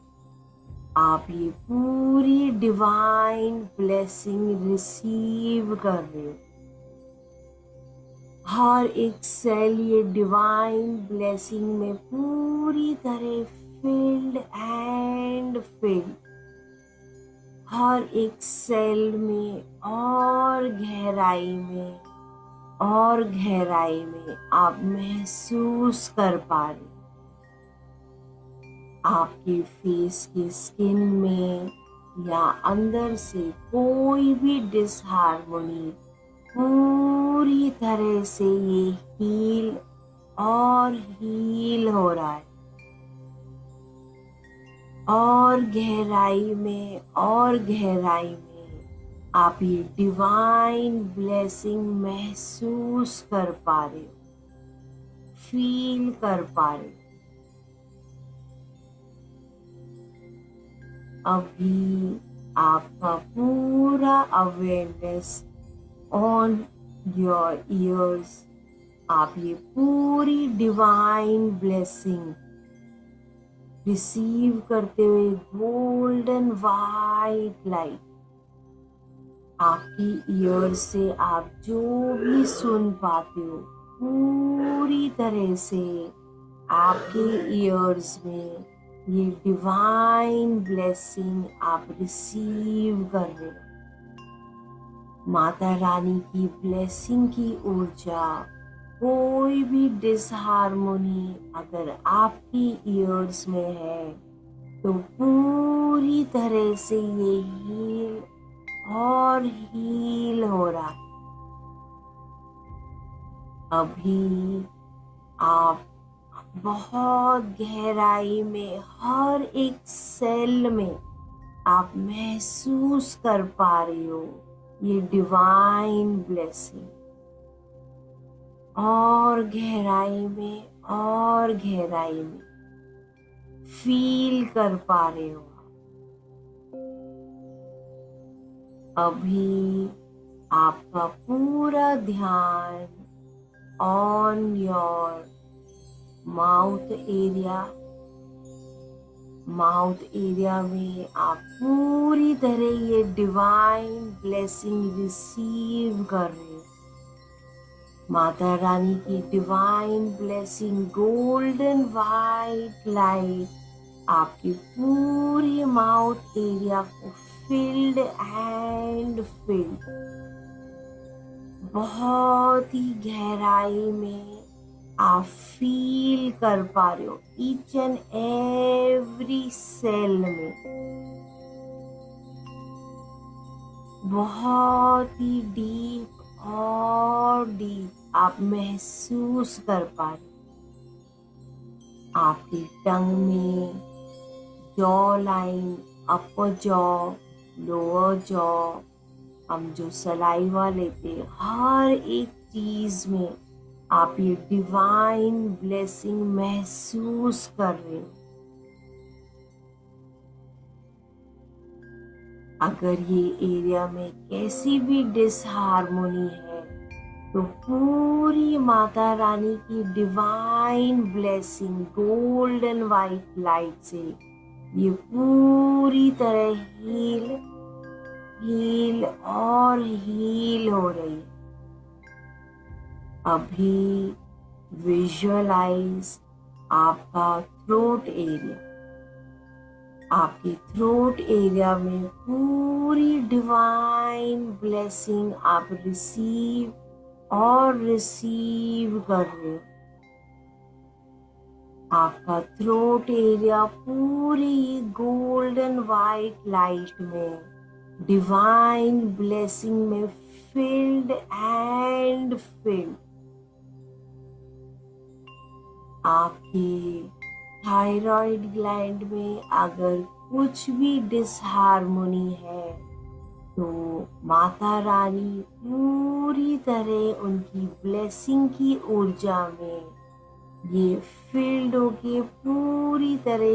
आप ये पूरी डिवाइन ब्लेसिंग रिसीव कर रहे हो। हर एक सेल ये डिवाइन ब्लेसिंग में पूरी तरह फिल्ड एंड फिल्ड। हर एक सेल में और गहराई में और गहराई में आप महसूस कर पा रहे। आपके फेस की स्किन में या अंदर से कोई भी डिसहार्मोनी पूरी तरह से ये हील और हील हो रहा है। और गहराई में और गहराई में आप ये डिवाइन ब्लेसिंग महसूस कर पा रहे हो, फील कर पा रहे हो। अभी आपका पूरा अवेयरनेस ऑन योर ईयर्स, आप ये पूरी डिवाइन ब्लेसिंग रिसीव करते हुए गोल्डन वाइट लाइट आपकी ईयर से आप जो भी सुन पाते हो पूरी तरह से आपके ईयर्स में ये डिवाइन ब्लेसिंग आप रिसीव कर रहे हो। माता रानी की ब्लेसिंग की ऊर्जा, कोई भी डिसहार्मोनी अगर आपकी ईयर्स में है तो पूरी तरह से ये हील और हील हो रहा है। अभी आप बहुत गहराई में हर एक सेल में आप महसूस कर पा रही हो ये डिवाइन ब्लेसिंग। और गहराई में फील कर पा रहे हो। अभी आपका पूरा ध्यान ऑन योर माउथ एरिया में आप पूरी तरह ये डिवाइन ब्लेसिंग रिसीव कर रहे हो। माता रानी की divine blessing, golden white light आपकी पूरी माउथ एरिया को फिल्ड एंड फिल्ड, बहुत ही गहराई में आप फील कर पा रहे हो ईच एंड एवरी सेल में। बहुत ही डीप और डीप आप महसूस कर पा रहे हो। आपकी टंग में जॉ लाइन, अपर जॉ, लोअर जॉ, हम जो सलाइवा लेते हैं, हर एक चीज में आप ये डिवाइन ब्लेसिंग महसूस कर रहे हो। अगर ये एरिया में कैसी भी डिसहार्मोनी है तो पूरी माता रानी की divine blessing, golden white light से ये पूरी तरह हील और हील हो रही है। अभी विजुअलाइज आपका थ्रोट एरिया, आपके थ्रोट एरिया में पूरी डिवाइन ब्लेसिंग आप रिसीव कर रहे हो। आपका थ्रोट एरिया पूरी गोल्डन वाइट लाइट में, डिवाइन ब्लेसिंग में फिल्ड एंड फिल्ड। आपके थायराइड ग्लैंड में अगर कुछ भी डिसहार्मोनी है तो माता रानी पूरी तरह उनकी ब्लेसिंग की ऊर्जा में ये फील्ड होके पूरी तरह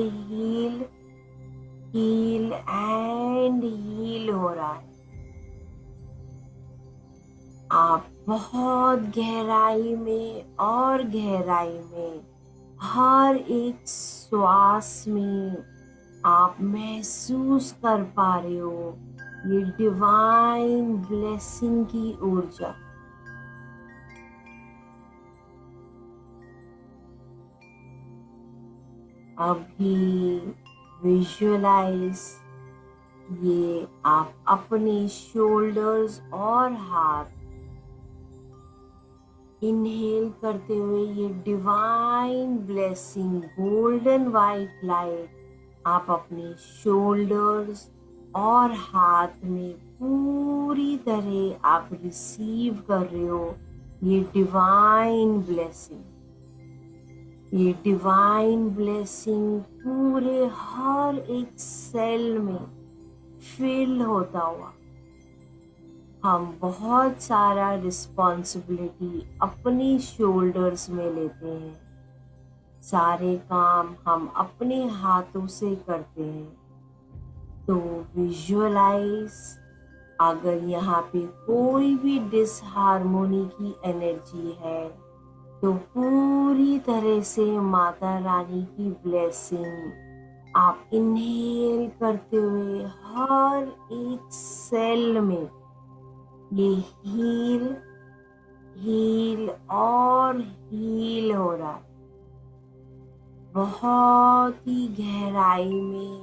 हील एंड हील हो रहा है। आप बहुत गहराई में और गहराई में हर एक श्वास में आप महसूस कर पा रहे हो ये डिवाइन ब्लेसिंग की ऊर्जा। अभी विजुअलाइज ये आप अपने शोल्डर्स और हाथ इनहेल करते हुए ये divine blessing, golden white light आप अपने शोल्डर्स और हाथ में पूरी तरह आप रिसीव कर रहे हो ये डिवाइन ब्लेसिंग। ये डिवाइन ब्लेसिंग पूरे हर एक सेल में फिल होता हुआ, हम बहुत सारा रिस्पॉन्सिबिलिटी अपने शोल्डर्स में लेते हैं। सारे काम हम अपने हाथों से करते हैं। तो विजुअलाइज अगर यहाँ पे कोई भी डिसहार्मोनी की एनर्जी है तो पूरी तरह से माता रानी की ब्लेसिंग आप इनहेल करते हुए हर एक सेल में ये हील और हील हो रहा है। बहुत ही गहराई में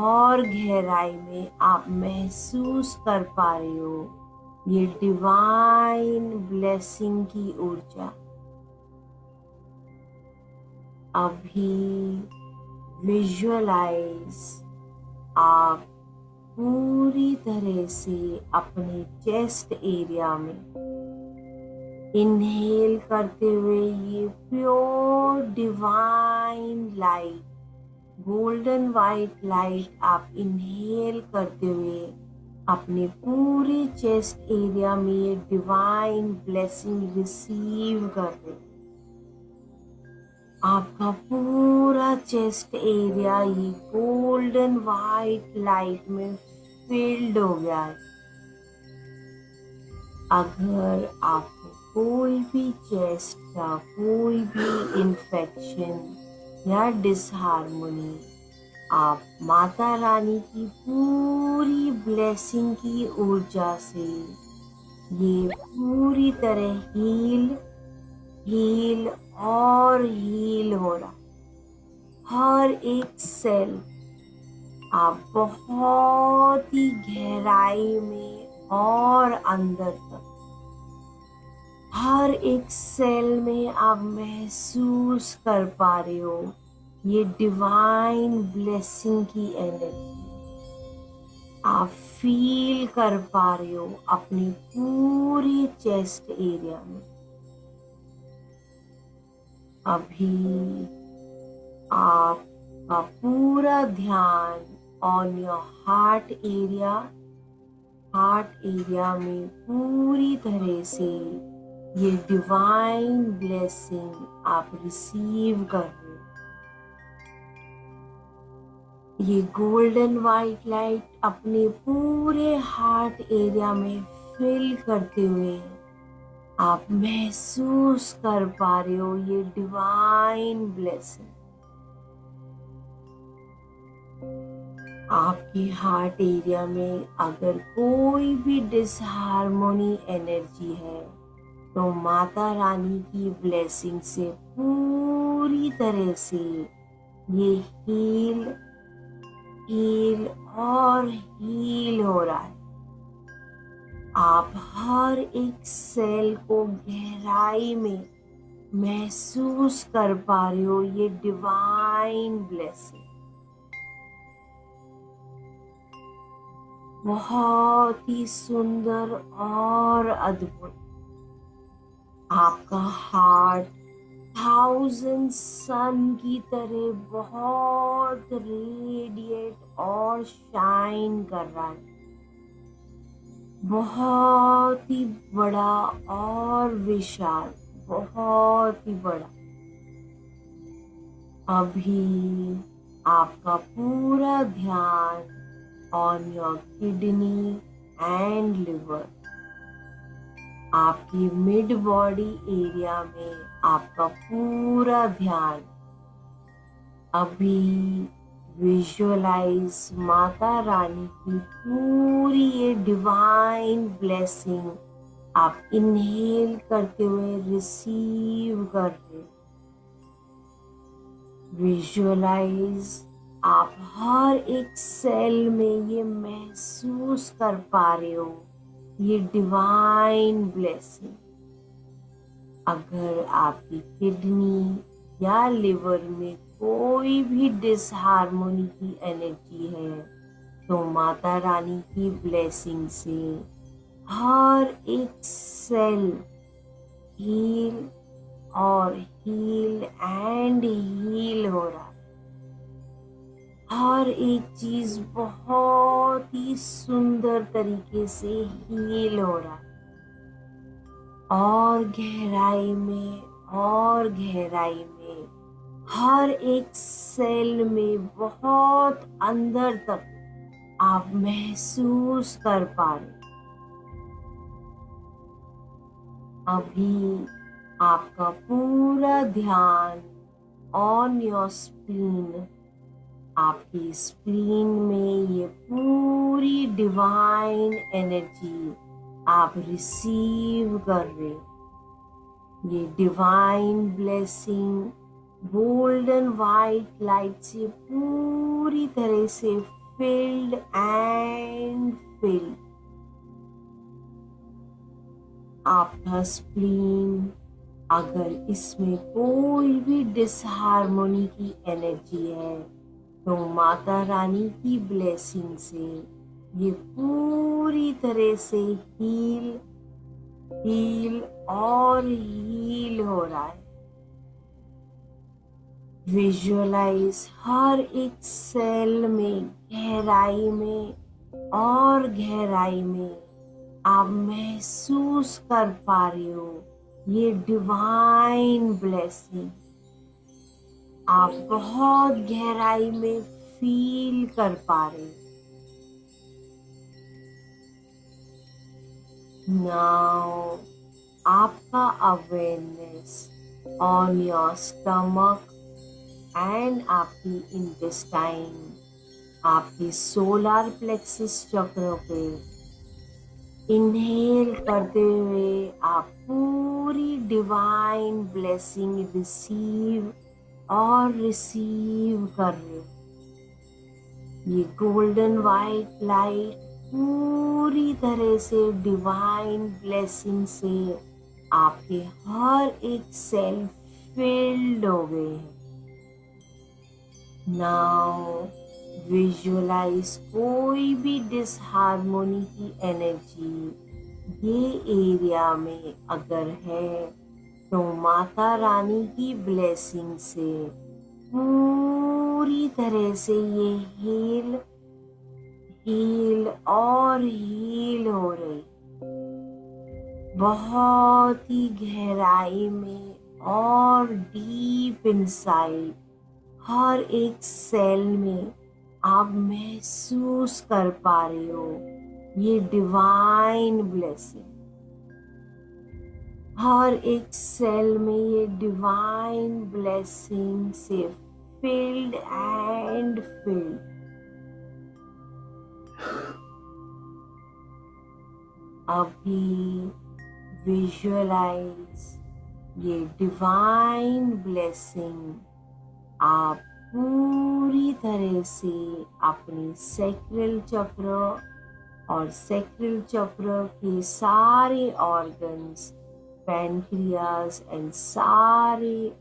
और गहराई में आप महसूस कर पा रहे हो ये डिवाइन ब्लेसिंग की ऊर्जा अभी विजुअलाइज आप पूरी तरह से अपने चेस्ट एरिया में इनहेल करते हुए ये pure divine light, golden white light आप इनहेल करते हुए अपने पूरे चेस्ट एरिया में ये डिवाइन ब्लेसिंग रिसीव कर रहे। आपका पूरा चेस्ट एरिया ये गोल्डन वाइट लाइट में फिल्ड हो गया है। अगर आपको कोई भी चेस्ट का कोई भी इन्फेक्शन या डिसहार्मोनी, आप माता रानी की पूरी ब्लेसिंग की ऊर्जा से ये पूरी तरह हील और हील हो रहा। हर एक सेल आप बहुत ही गहराई में और अंदर तक हर एक सेल में आप महसूस कर पा रहे हो ये डिवाइन ब्लेसिंग की एनर्जी। आप फील कर पा रहे हो अपनी पूरी चेस्ट एरिया में। अभी आपका पूरा ध्यान ऑन योर हार्ट एरिया में पूरी तरह से ये डिवाइन ब्लेसिंग आप रिसीव कर रहे हो। ये गोल्डन वाइट लाइट अपने पूरे हार्ट एरिया में फिल करते हुए आप महसूस कर पा रहे हो ये डिवाइन ब्लेसिंग। आपके हार्ट एरिया में अगर कोई भी डिसहार्मोनी एनर्जी है तो माता रानी की ब्लेसिंग से पूरी तरह से ये हील और हील हो रहा है। आप हर एक सेल को गहराई में महसूस कर पा रहे हो ये डिवाइन ब्लेसिंग। बहुत ही सुंदर और अद्भुत। आपका हार्ट 1000 सन की तरह बहुत रेडिएट और शाइन कर रहा है। बहुत ही बड़ा और विशाल, बहुत ही बड़ा। अभी आपका पूरा ध्यान on your kidney and liver, आपकी मिड बॉडी एरिया में आपका पूरा ध्यान। अभी विजुअलाइज माता रानी की पूरी ये डिवाइन ब्लेसिंग आप इनहेल करते हुए रिसीव कर रहे। विजुअलाइज आप हर एक सेल में ये महसूस कर पा रहे हो ये डिवाइन ब्लेसिंग। अगर आपकी किडनी या लिवर में कोई भी डिसहार्मोनी की एनर्जी है तो माता रानी की ब्लेसिंग से हर एक सेल हील और हील हो रहा है। हर एक चीज बहुत ही सुंदर तरीके से हील हो रहा है और गहराई में हर एक सेल में बहुत अंदर तक आप महसूस कर पा रहे। अभी आपका पूरा ध्यान ऑन योर स्प्लीन, आपकी स्प्लीन में ये पूरी डिवाइन एनर्जी आप रिसीव कर रहे। ये divine blessing golden white light से पूरी तरह से फिल्ड एंड फिल्ड। आपका स्प्लीन, अगर इसमें कोई भी डिसहार्मोनी की एनर्जी है तो माता रानी की ब्लेसिंग से ये पूरी तरह से हील हील और हील हो रहा है। विजुअलाइज हर एक सेल में गहराई में और गहराई में आप महसूस कर पा रहे हो ये डिवाइन ब्लेसिंग। आप बहुत गहराई में फील कर पा रहे हो। नाउ आपका awareness on your stomach and आपकी इंटेस्टाइन, आपकी सोलर प्लेक्सस चक्र पे इनहेल करते हुए आप पूरी डिवाइन ब्लेसिंग रिसीव और रिसीव कर रहे हो। ये गोल्डन वाइट लाइट पूरी तरह से डिवाइन ब्लेसिंग से आपके हर एक सेल फिल्ड हो गए हैं। नाउ विजुअलाइज कोई भी डिसहार्मोनी की एनर्जी ये एरिया में अगर है तो माता रानी की ब्लेसिंग से पूरी तरह से ये हील हील और हील हो रही, बहुत ही गहराई में और डीप इनसाइड हर एक सेल में आप महसूस कर पा रहे हो ये डिवाइन ब्लेसिंग। हर एक सेल में ये डिवाइन ब्लेसिंग से फिल्ड एंड फिल्ड। अभी विजुअलाइज ये डिवाइन ब्लेसिंग आप पूरी तरह से अपनी सैक्रल चक्र और सैक्रल चक्र के सारे ऑर्गन्स, पैनक्रियास एंड सारे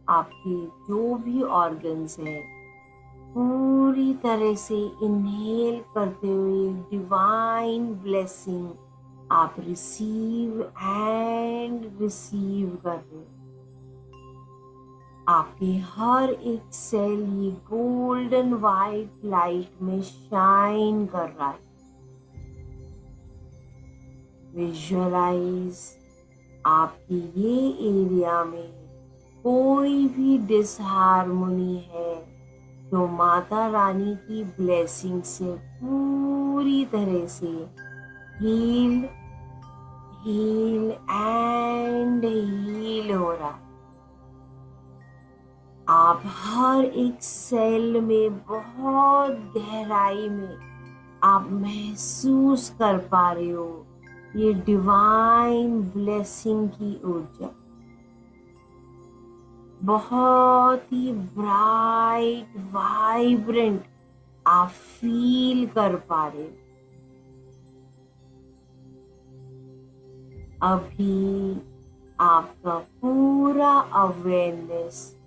आपके जो भी ऑर्गन्स हैं पूरी तरह से इनहेल करते हुए डिवाइन ब्लेसिंग आप रिसीव एंड रिसीव कर रहे हो। आपके हर एक सेल ये गोल्डन वाइट लाइट में शाइन कर रहा है। विजुअलाइज आपकी ये एरिया में कोई भी डिसहार्मोनी है तो माता रानी की ब्लेसिंग से पूरी तरह से हील हील एंड हील हो रहा है। आप हर एक सेल में बहुत गहराई में आप महसूस कर पा रहे हो ये डिवाइन ब्लेसिंग की ऊर्जा। बहुत ही ब्राइट वाइब्रेंट आप फील कर पा रहे हो। अभी आपका पूरा अवेयरनेस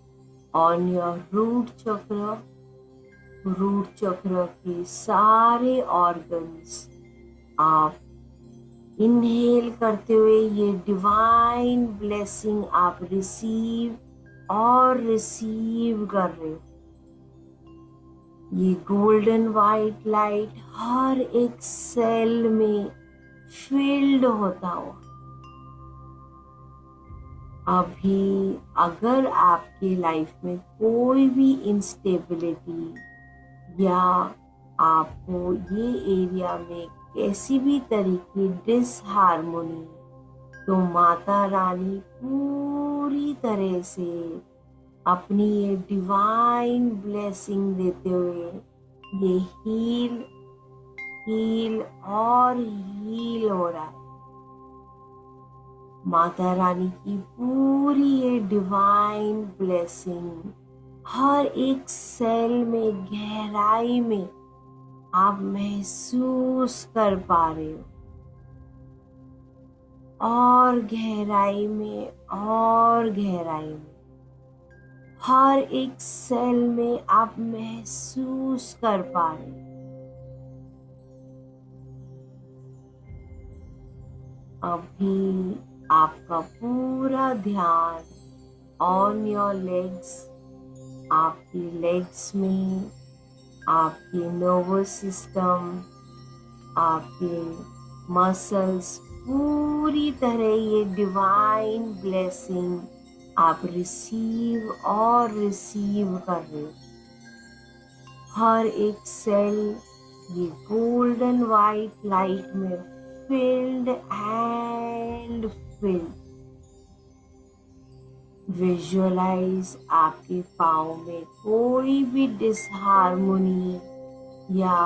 ऑन योर रूट चक्र के सारे ऑर्गन्स आप इनहेल करते हुए ये डिवाइन ब्लेसिंग आप रिसीव और रिसीव कर रहे हो। ये गोल्डन वाइट लाइट हर एक सेल में फील्ड होता हुआ। अभी अगर आपकी लाइफ में कोई भी इंस्टेबिलिटी या आपको ये एरिया में कैसी भी तरीके डिसहार्मोनी, तो माता रानी पूरी तरह से अपनी ये डिवाइन ब्लेसिंग देते हुए ये हील हील और हील हो रहा है। माता रानी की पूरी ये डिवाइन ब्लेसिंग हर एक सेल में गहराई में आप महसूस कर पा रहे हो। और गहराई में और गहराई में। हर एक सेल में आप महसूस कर पा रहे हैं। अभी आपका पूरा ध्यान ऑन योर लेग्स, आपकी लेग्स में, आपकी नर्वस सिस्टम, आपके मसल्स, पूरी तरह ये डिवाइन ब्लेसिंग आप रिसीव और रिसीव कर रहे हो। हर एक सेल ये गोल्डन वाइट लाइट में फिल्ड एंड फिल्ड। विजुअलाइज आपके पाँव में कोई भी डिसहार्मोनी या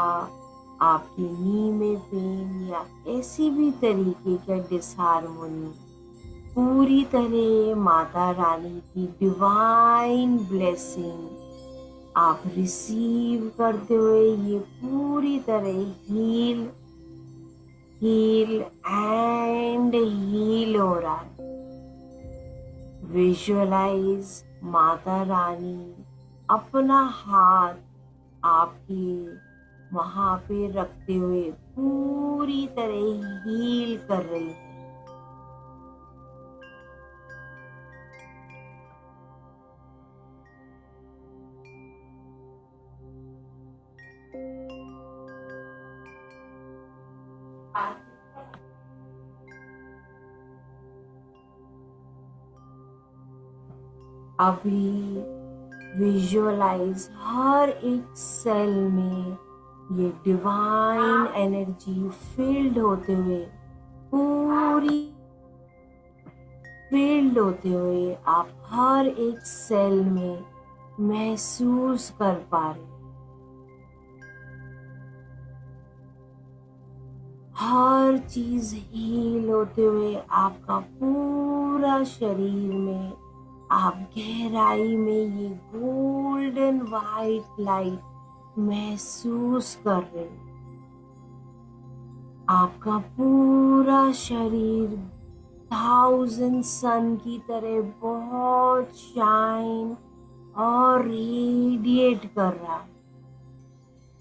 आपकी नी में पेन या किसी भी तरीके का डिसहार्मोनी, पूरी तरह माता रानी की डिवाइन ब्लेसिंग आप रिसीव करते हुए ये पूरी तरह हील एंड हील हो रहा है। विजुअलाइज माता रानी अपना हाथ आपके वहां पे रखते हुए पूरी तरह हील कर रही है। अभी विजुअलाइज हर एक सेल में ये डिवाइन एनर्जी फील्ड होते हुए, पूरी फील्ड होते हुए आप हर एक सेल में महसूस कर पा रहे हैं। हर चीज हील होते हुए आपका पूरा शरीर में, आप गहराई में ये गोल्डन वाइट लाइट महसूस कर रहे हैं। आपका पूरा शरीर 1000 सन की तरह बहुत शाइन और रेडिएट कर रहा है,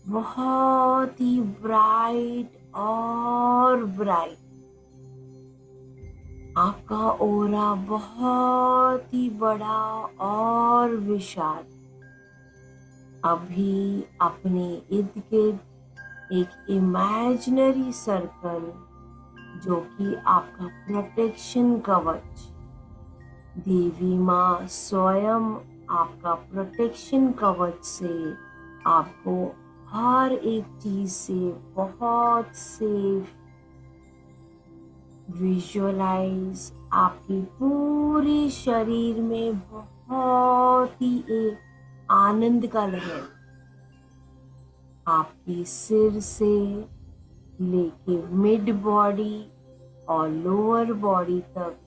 बहुत ही ब्राइट और ब्राइट। आपका ओरा बहुत ही बड़ा और विशाल। अभी अपने इर्द गिर्द एक इमेजिनरी सर्कल जो कि आपका प्रोटेक्शन कवच, देवी माँ स्वयं आपका प्रोटेक्शन कवच से आपको हर एक चीज से बहुत सेफ। विजुअलाइज आपकी पूरे शरीर में बहुत ही एक आनंद का लहर आपके सिर से लेके मिड बॉडी और लोअर बॉडी तक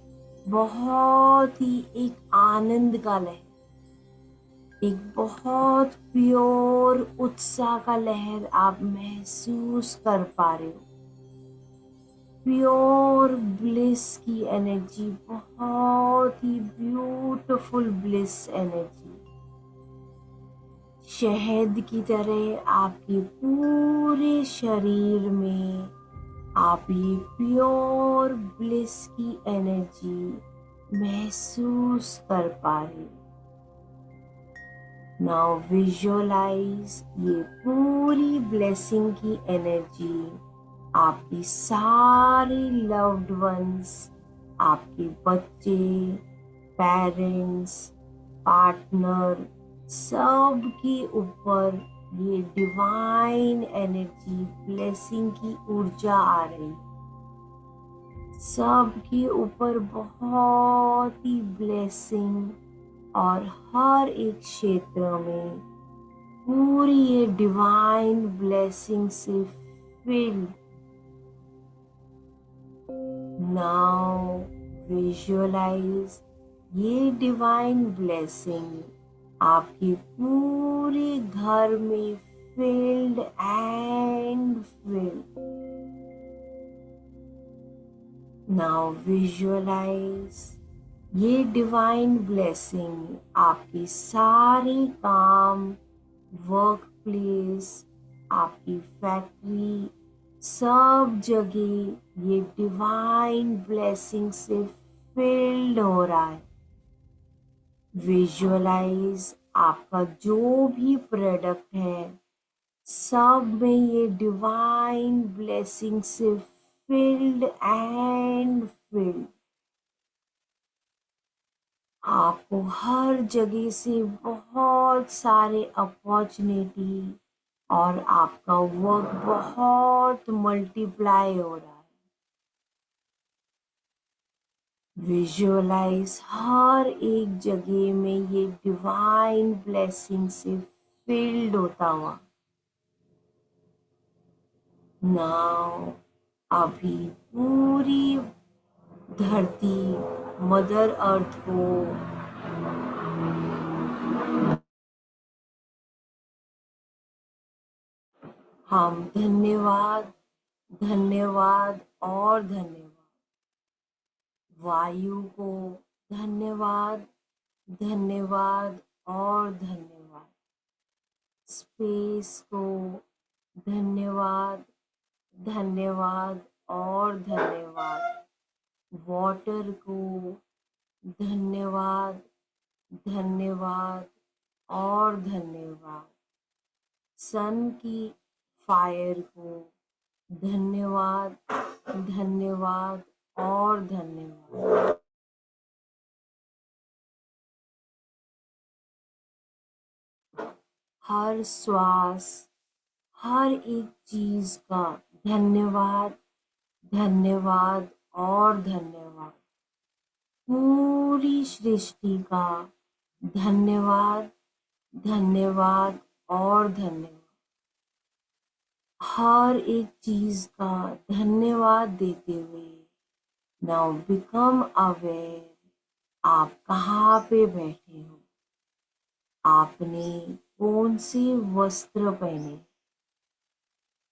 बहुत ही एक आनंद का लहर, एक बहुत प्योर उत्साह का लहर आप महसूस कर पा रहे हो। प्योर ब्लिस की एनर्जी, बहुत ही ब्यूटीफुल ब्लिस एनर्जी, शहद की तरह आपके पूरे शरीर में आप ये प्योर ब्लिस की एनर्जी महसूस कर पा रहे हो। नाउ विजुअलाइज ये पूरी ब्लेसिंग की एनर्जी आपकी सारे लव्ड वंस, आपके बच्चे, पेरेंट्स, पार्टनर, सब के ऊपर ये डिवाइन एनर्जी ब्लेसिंग की ऊर्जा आ रही, सब के ऊपर बहुत ही ब्लेसिंग और हर एक क्षेत्र में पूरी ये डिवाइन ब्लेसिंग से फिल्ड। नाउ विजुअलाइज ये डिवाइन ब्लेसिंग आपके पूरे घर में filled and filled. Now visualise ये डिवाइन ब्लेसिंग आपकी सारी काम, वर्क प्लेस, आपकी फैक्ट्री, सब जगह ये डिवाइन ब्लेसिंग से फिल्ड हो रहा है। विजुअलाइज आपका जो भी प्रोडक्ट है सब में ये डिवाइन ब्लेसिंग से फिल्ड एंड फिल्ड। आपको हर जगह से बहुत सारे अपॉर्चुनिटी और आपका वर्क बहुत मल्टीप्लाई हो रहा है। विजुअलाइज हर एक जगह में ये डिवाइन ब्लेसिंग से फिल्ड होता हुआ। नाउ अभी पूरी धरती, मदर अर्थ को हम धन्यवाद, धन्यवाद और धन्यवाद। वायु को धन्यवाद, धन्यवाद और धन्यवाद। स्पेस को धन्यवाद, धन्यवाद और धन्यवाद। वाटर को धन्यवाद, धन्यवाद और धन्यवाद। सन की फायर को धन्यवाद, धन्यवाद और धन्यवाद। हर श्वास, हर एक चीज का धन्यवाद, धन्यवाद और धन्यवाद। पूरी सृष्टि का धन्यवाद, धन्यवाद और धन्यवाद। हर एक चीज का धन्यवाद देते हुए नाउ बिकम अवेयर आप कहाँ पे बैठे हो, आपने कौन से वस्त्र पहने।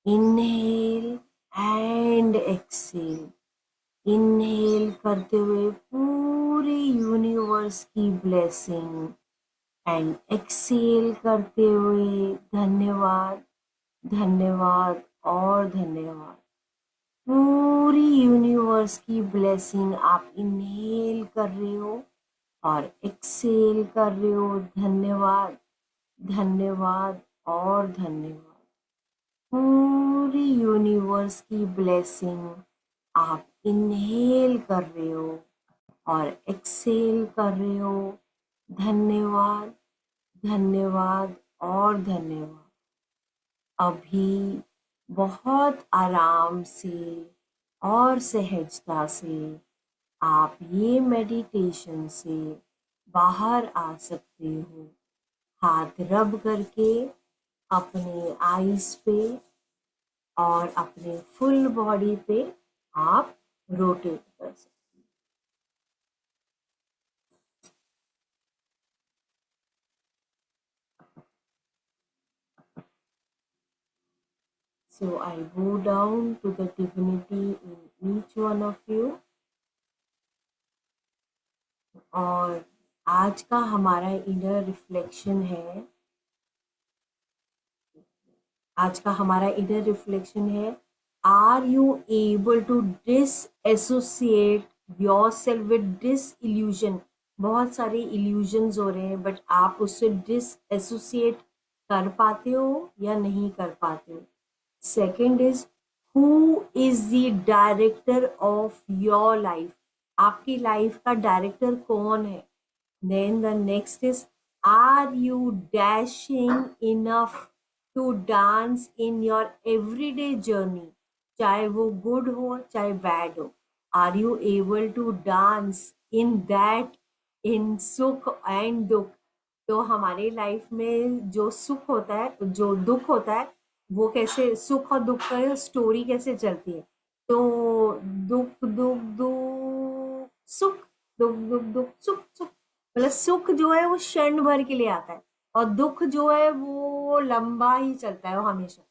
Inhale and Excel. इनहेल करते हुए पूरे यूनिवर्स की ब्लेसिंग एंड एक्सेल करते हुए धन्यवाद, धन्यवाद और धन्यवाद। पूरी यूनिवर्स की ब्लेसिंग आप इनहेल कर रहे हो और एक्सेल कर रहे हो। धन्यवाद, धन्यवाद और धन्यवाद। पूरी यूनिवर्स की ब्लेसिंग आप इनहेल कर रहे हो और एक्सेल कर रहे हो। धन्यवाद, धन्यवाद और धन्यवाद। अभी बहुत आराम से और सहजता से आप ये मेडिटेशन से बाहर आ सकते हो। हाथ रब करके अपने आईज पे और अपने फुल बॉडी पे आप रोटेट कर सकते हैं। So I go down to the divinity in each one of you। और आज का हमारा इनर रिफ्लेक्शन है, आज का हमारा इनर रिफ्लेक्शन है, are you able to disassociate yourself with this illusion. बहुत सारे इल्यूजन्स हो रहे हैं बट आप उससे डिस एसोसिएट कर पाते हो या नहीं कर पाते हो। Second is who is the director of your life. आपकी लाइफ का डायरेक्टर कौन है। Then the next is, are you dashing enough to dance in your everyday journey? चाहे वो good हो चाहे bad हो, are you able to dance in that, in सुख and दुख। तो हमारे लाइफ में जो सुख होता है, जो दुख होता है, वो कैसे, सुख और दुख का स्टोरी कैसे चलती है। तो दुख दुख दुख सुख, दुख दुख दुख सुख सुख। मतलब सुख जो है वो क्षण भर के लिए आता है और दुख जो है वो लंबा ही चलता है, वो हमेशा।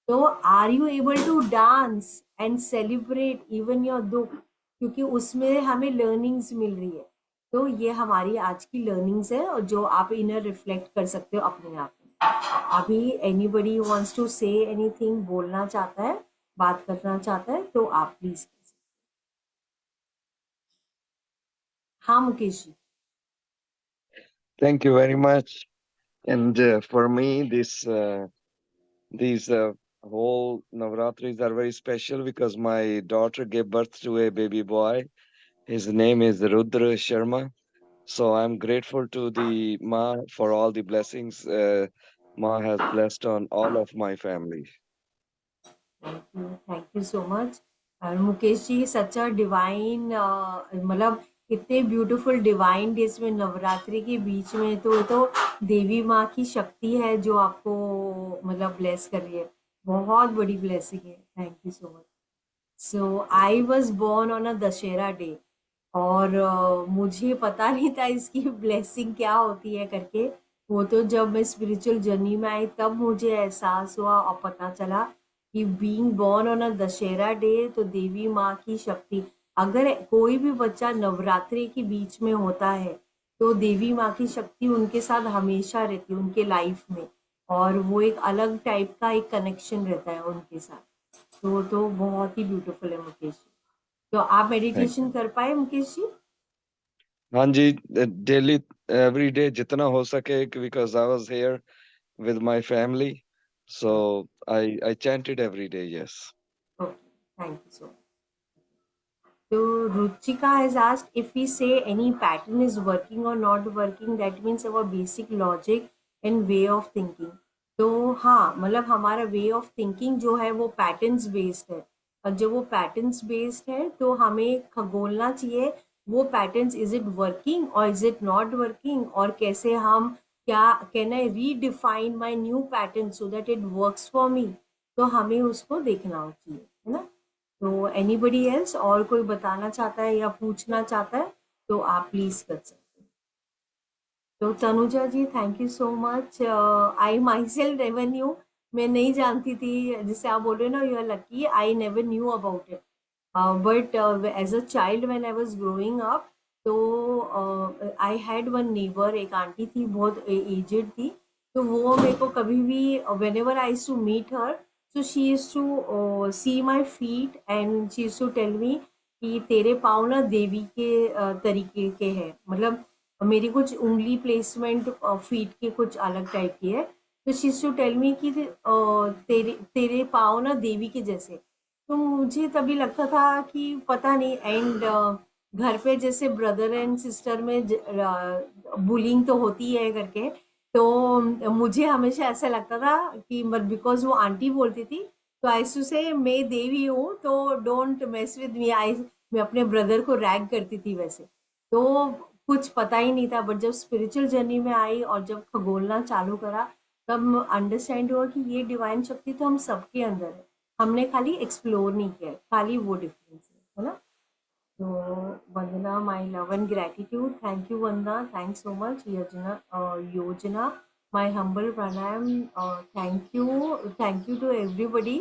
तो are you able to dance and celebrate even your dukh. क्योंकि उसमें हमें लर्निंग्स मिल रही है। तो ये हमारी आज की लर्निंग्स है और जो आप इनर रिफ्लेक्ट कर सकते हो अपने आप में। अभी anybody wants to say anything, बोलना चाहता है, बात करना चाहता है, तो आप प्लीज। हाँ Mukesh ji. Thank you very much. And for me, these whole Navratris are very special because my daughter gave birth to a baby boy. His name is Rudra Sharma. So I'm grateful to the Ma for all the blessings Ma has blessed on all of my family. Thank you so much. Mukesh ji, such a divine, मतलब इतने beautiful divine days में, नवरात्रि के बीच में, तो देवी माँ की शक्ति है जो आपको मतलब ब्लेस कर रही है। बहुत बड़ी ब्लेसिंग है। Thank you so much. So I was born on a Dussehra day, और मुझे पता नहीं था इसकी ब्लेसिंग क्या होती है करके। वो तो जब मैं स्पिरिचुअल जर्नी में आई तब मुझे एहसास हुआ और पता चला कि being born on a Dussehra day, तो देवी माँ की शक्ति। अगर कोई भी बच्चा नवरात्रि के बीच में होता है तो देवी माँ की शक्ति उनके साथ हमेशा रहती है, उनके लाइफ में, और वो एक अलग टाइप का एक कनेक्शन रहता है उनके साथ। तो बहुत ही ब्यूटीफुल है मुकेश जी। तो आप Thank मेडिटेशन you. कर पाए मुकेश जी? हाँ जी, daily, every day, जितना हो सके, because I was here with my family. So I chanted every day, yes. Okay, thank you so much. So Ruchika has asked, if we say any pattern is working or not working, that means our basic logic and way of thinking. तो हाँ, मतलब हमारा way of thinking जो है वो patterns based है, और जब वो पैटर्न्स बेस्ड है तो हमें खगोलना चाहिए वो पैटर्न्स, इज इट वर्किंग और इज इट नॉट वर्किंग, और कैसे हम, क्या can I redefine my new pattern so that it works for me. तो हमें उसको देखना चाहिए, है ना। तो एनीबडी एल्स, और कोई बताना चाहता है या पूछना चाहता है तो आप प्लीज कर सकते हैं। तो Tanuja ji, thank you so much. I myself never knew, मैं नहीं जानती थी, जिससे आप बोल रहे हो ना you are lucky, I never knew about it. But as a child when I was growing up, तो आई हैड वन नेबर, एक आंटी थी, बहुत एजेड थी। तो वो मेरे को कभी भी, whenever I to meet her, so she used to see my feet and she used to tell me कि तेरे पाँव ना देवी के तरीके के हैं, मतलब मेरी कुछ उंगली प्लेसमेंट फीट के कुछ अलग टाइप की है। तो she used to tell me कि तेरे तेरे पाँव ना देवी के जैसे। तो मुझे तभी लगता था कि पता नहीं, एंड घर पे जैसे ब्रदर एंड सिस्टर में बुलिंग तो होती है करके, तो मुझे हमेशा ऐसा लगता था कि बिकॉज वो आंटी बोलती थी, तो आई टू से मैं देवी हूँ तो डोंट मेस विद मी, आई, मैं अपने ब्रदर को रैग करती थी वैसे। तो कुछ पता ही नहीं था, बट जब स्पिरिचुअल जर्नी में आई और जब खगोलना चालू करा, तब अंडरस्टैंड हुआ कि ये डिवाइन शक्ति तो हम सबके अंदर है, हमने खाली एक्सप्लोर नहीं किया है, खाली वो डिफरेंस है ना। तो Vandana, my love and gratitude, thank you Vandana, thanks so much. Yojana, my humble pranam, thank you to everybody.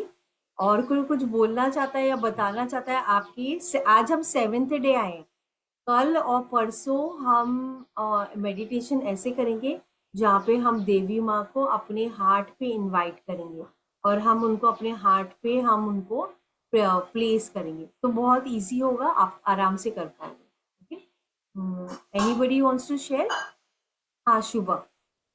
और कोई कुछ बोलना चाहता है या बताना चाहता है आपकी आज हम 7th डे आए हैं। कल और परसों हम मेडिटेशन ऐसे करेंगे जहाँ पे हम देवी माँ को अपने हार्ट पे इनवाइट करेंगे, और हम उनको अपने हार्ट पे हम उनको प्लेस करेंगे, तो बहुत इजी होगा, आप आराम से कर पाएंगे। Okay, anybody wants to share? हाँ शुभा।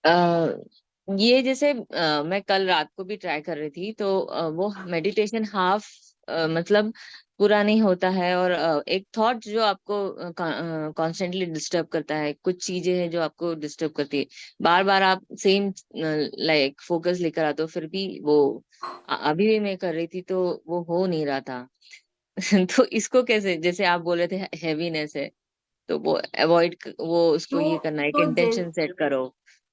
अ, ये जैसे मैं कल रात को भी ट्राई कर रही थी, तो वो मेडिटेशन हाफ मतलब पूरा नहीं होता है, और एक थॉट जो आपको कॉन्स्टेंटली डिस्टर्ब करता है, कुछ चीजें हैं जो आपको डिस्टर्ब करती है, बार बार आप सेम लाइक फोकस लेकर आते हो, फिर भी वो अभी भी मैं कर रही थी तो वो हो नहीं रहा था। तो इसको कैसे, जैसे आप बोले थे हैवीनेस है, तो वो अवॉइड, वो उसको तो ये करना है, एक तो इंटेंशन सेट करो।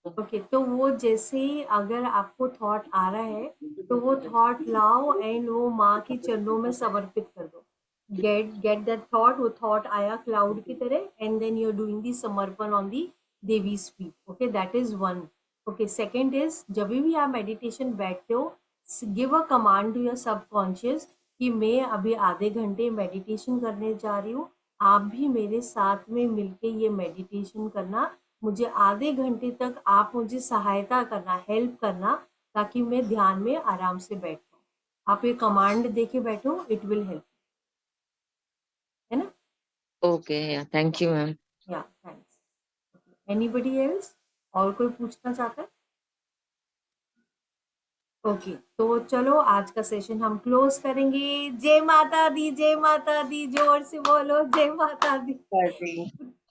ओके, तो वो जैसे ही अगर आपको थॉट आ रहा है तो वो थॉट लाओ एंड वो माँ के चरणों में समर्पित कर दो। गेट दैट थॉट, वो थॉट आया क्लाउड की तरह, and then you are doing the samarpan on the devi speak. Okay, that is one. Okay, second is, जब भी आप मेडिटेशन बैठते हो, give a command to your subconscious कि मैं अभी आधे घंटे मेडिटेशन करने जा रही हूँ, आप भी मेरे साथ में मिलके ये मेडिटेशन करना, मुझे आधे घंटे तक आप मुझे सहायता करना, हेल्प करना, ताकि मैं ध्यान में आराम से बैठ पाऊँ। आप ये कमांड देके बैठो, इट विल हेल्प, है ना? Okay, thank you ma'am. या थैंक्स। Anybody else? और कोई पूछना चाहता है? ओके, तो चलो आज का सेशन हम क्लोज करेंगे। जय माता दी, जय माता दी, जोर से बोलो जय माता दी,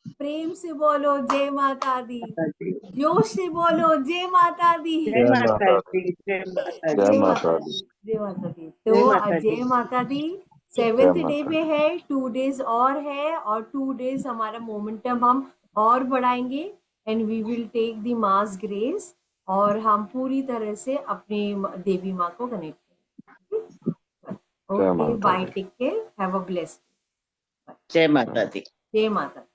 प्रेम से बोलो जय माता दी, जोश से बोलो जय माता दी, जय माता दी, जय माता जय जय दी, माता माता दी, दी, जय माता दी। जय तो माता दी। जय माता दी। जय 7th डे माता पे है, 2 डेज और है, और 2 डेज हमारा मोमेंटम हम और बढ़ाएंगे, and we will take the mass grace, और हम पूरी तरह से अपनी देवी माँ को कनेक्ट करेंगे। जय ओके, माता बाय, दी। Take care, have a blessed. जय माता दी। जय माता दी।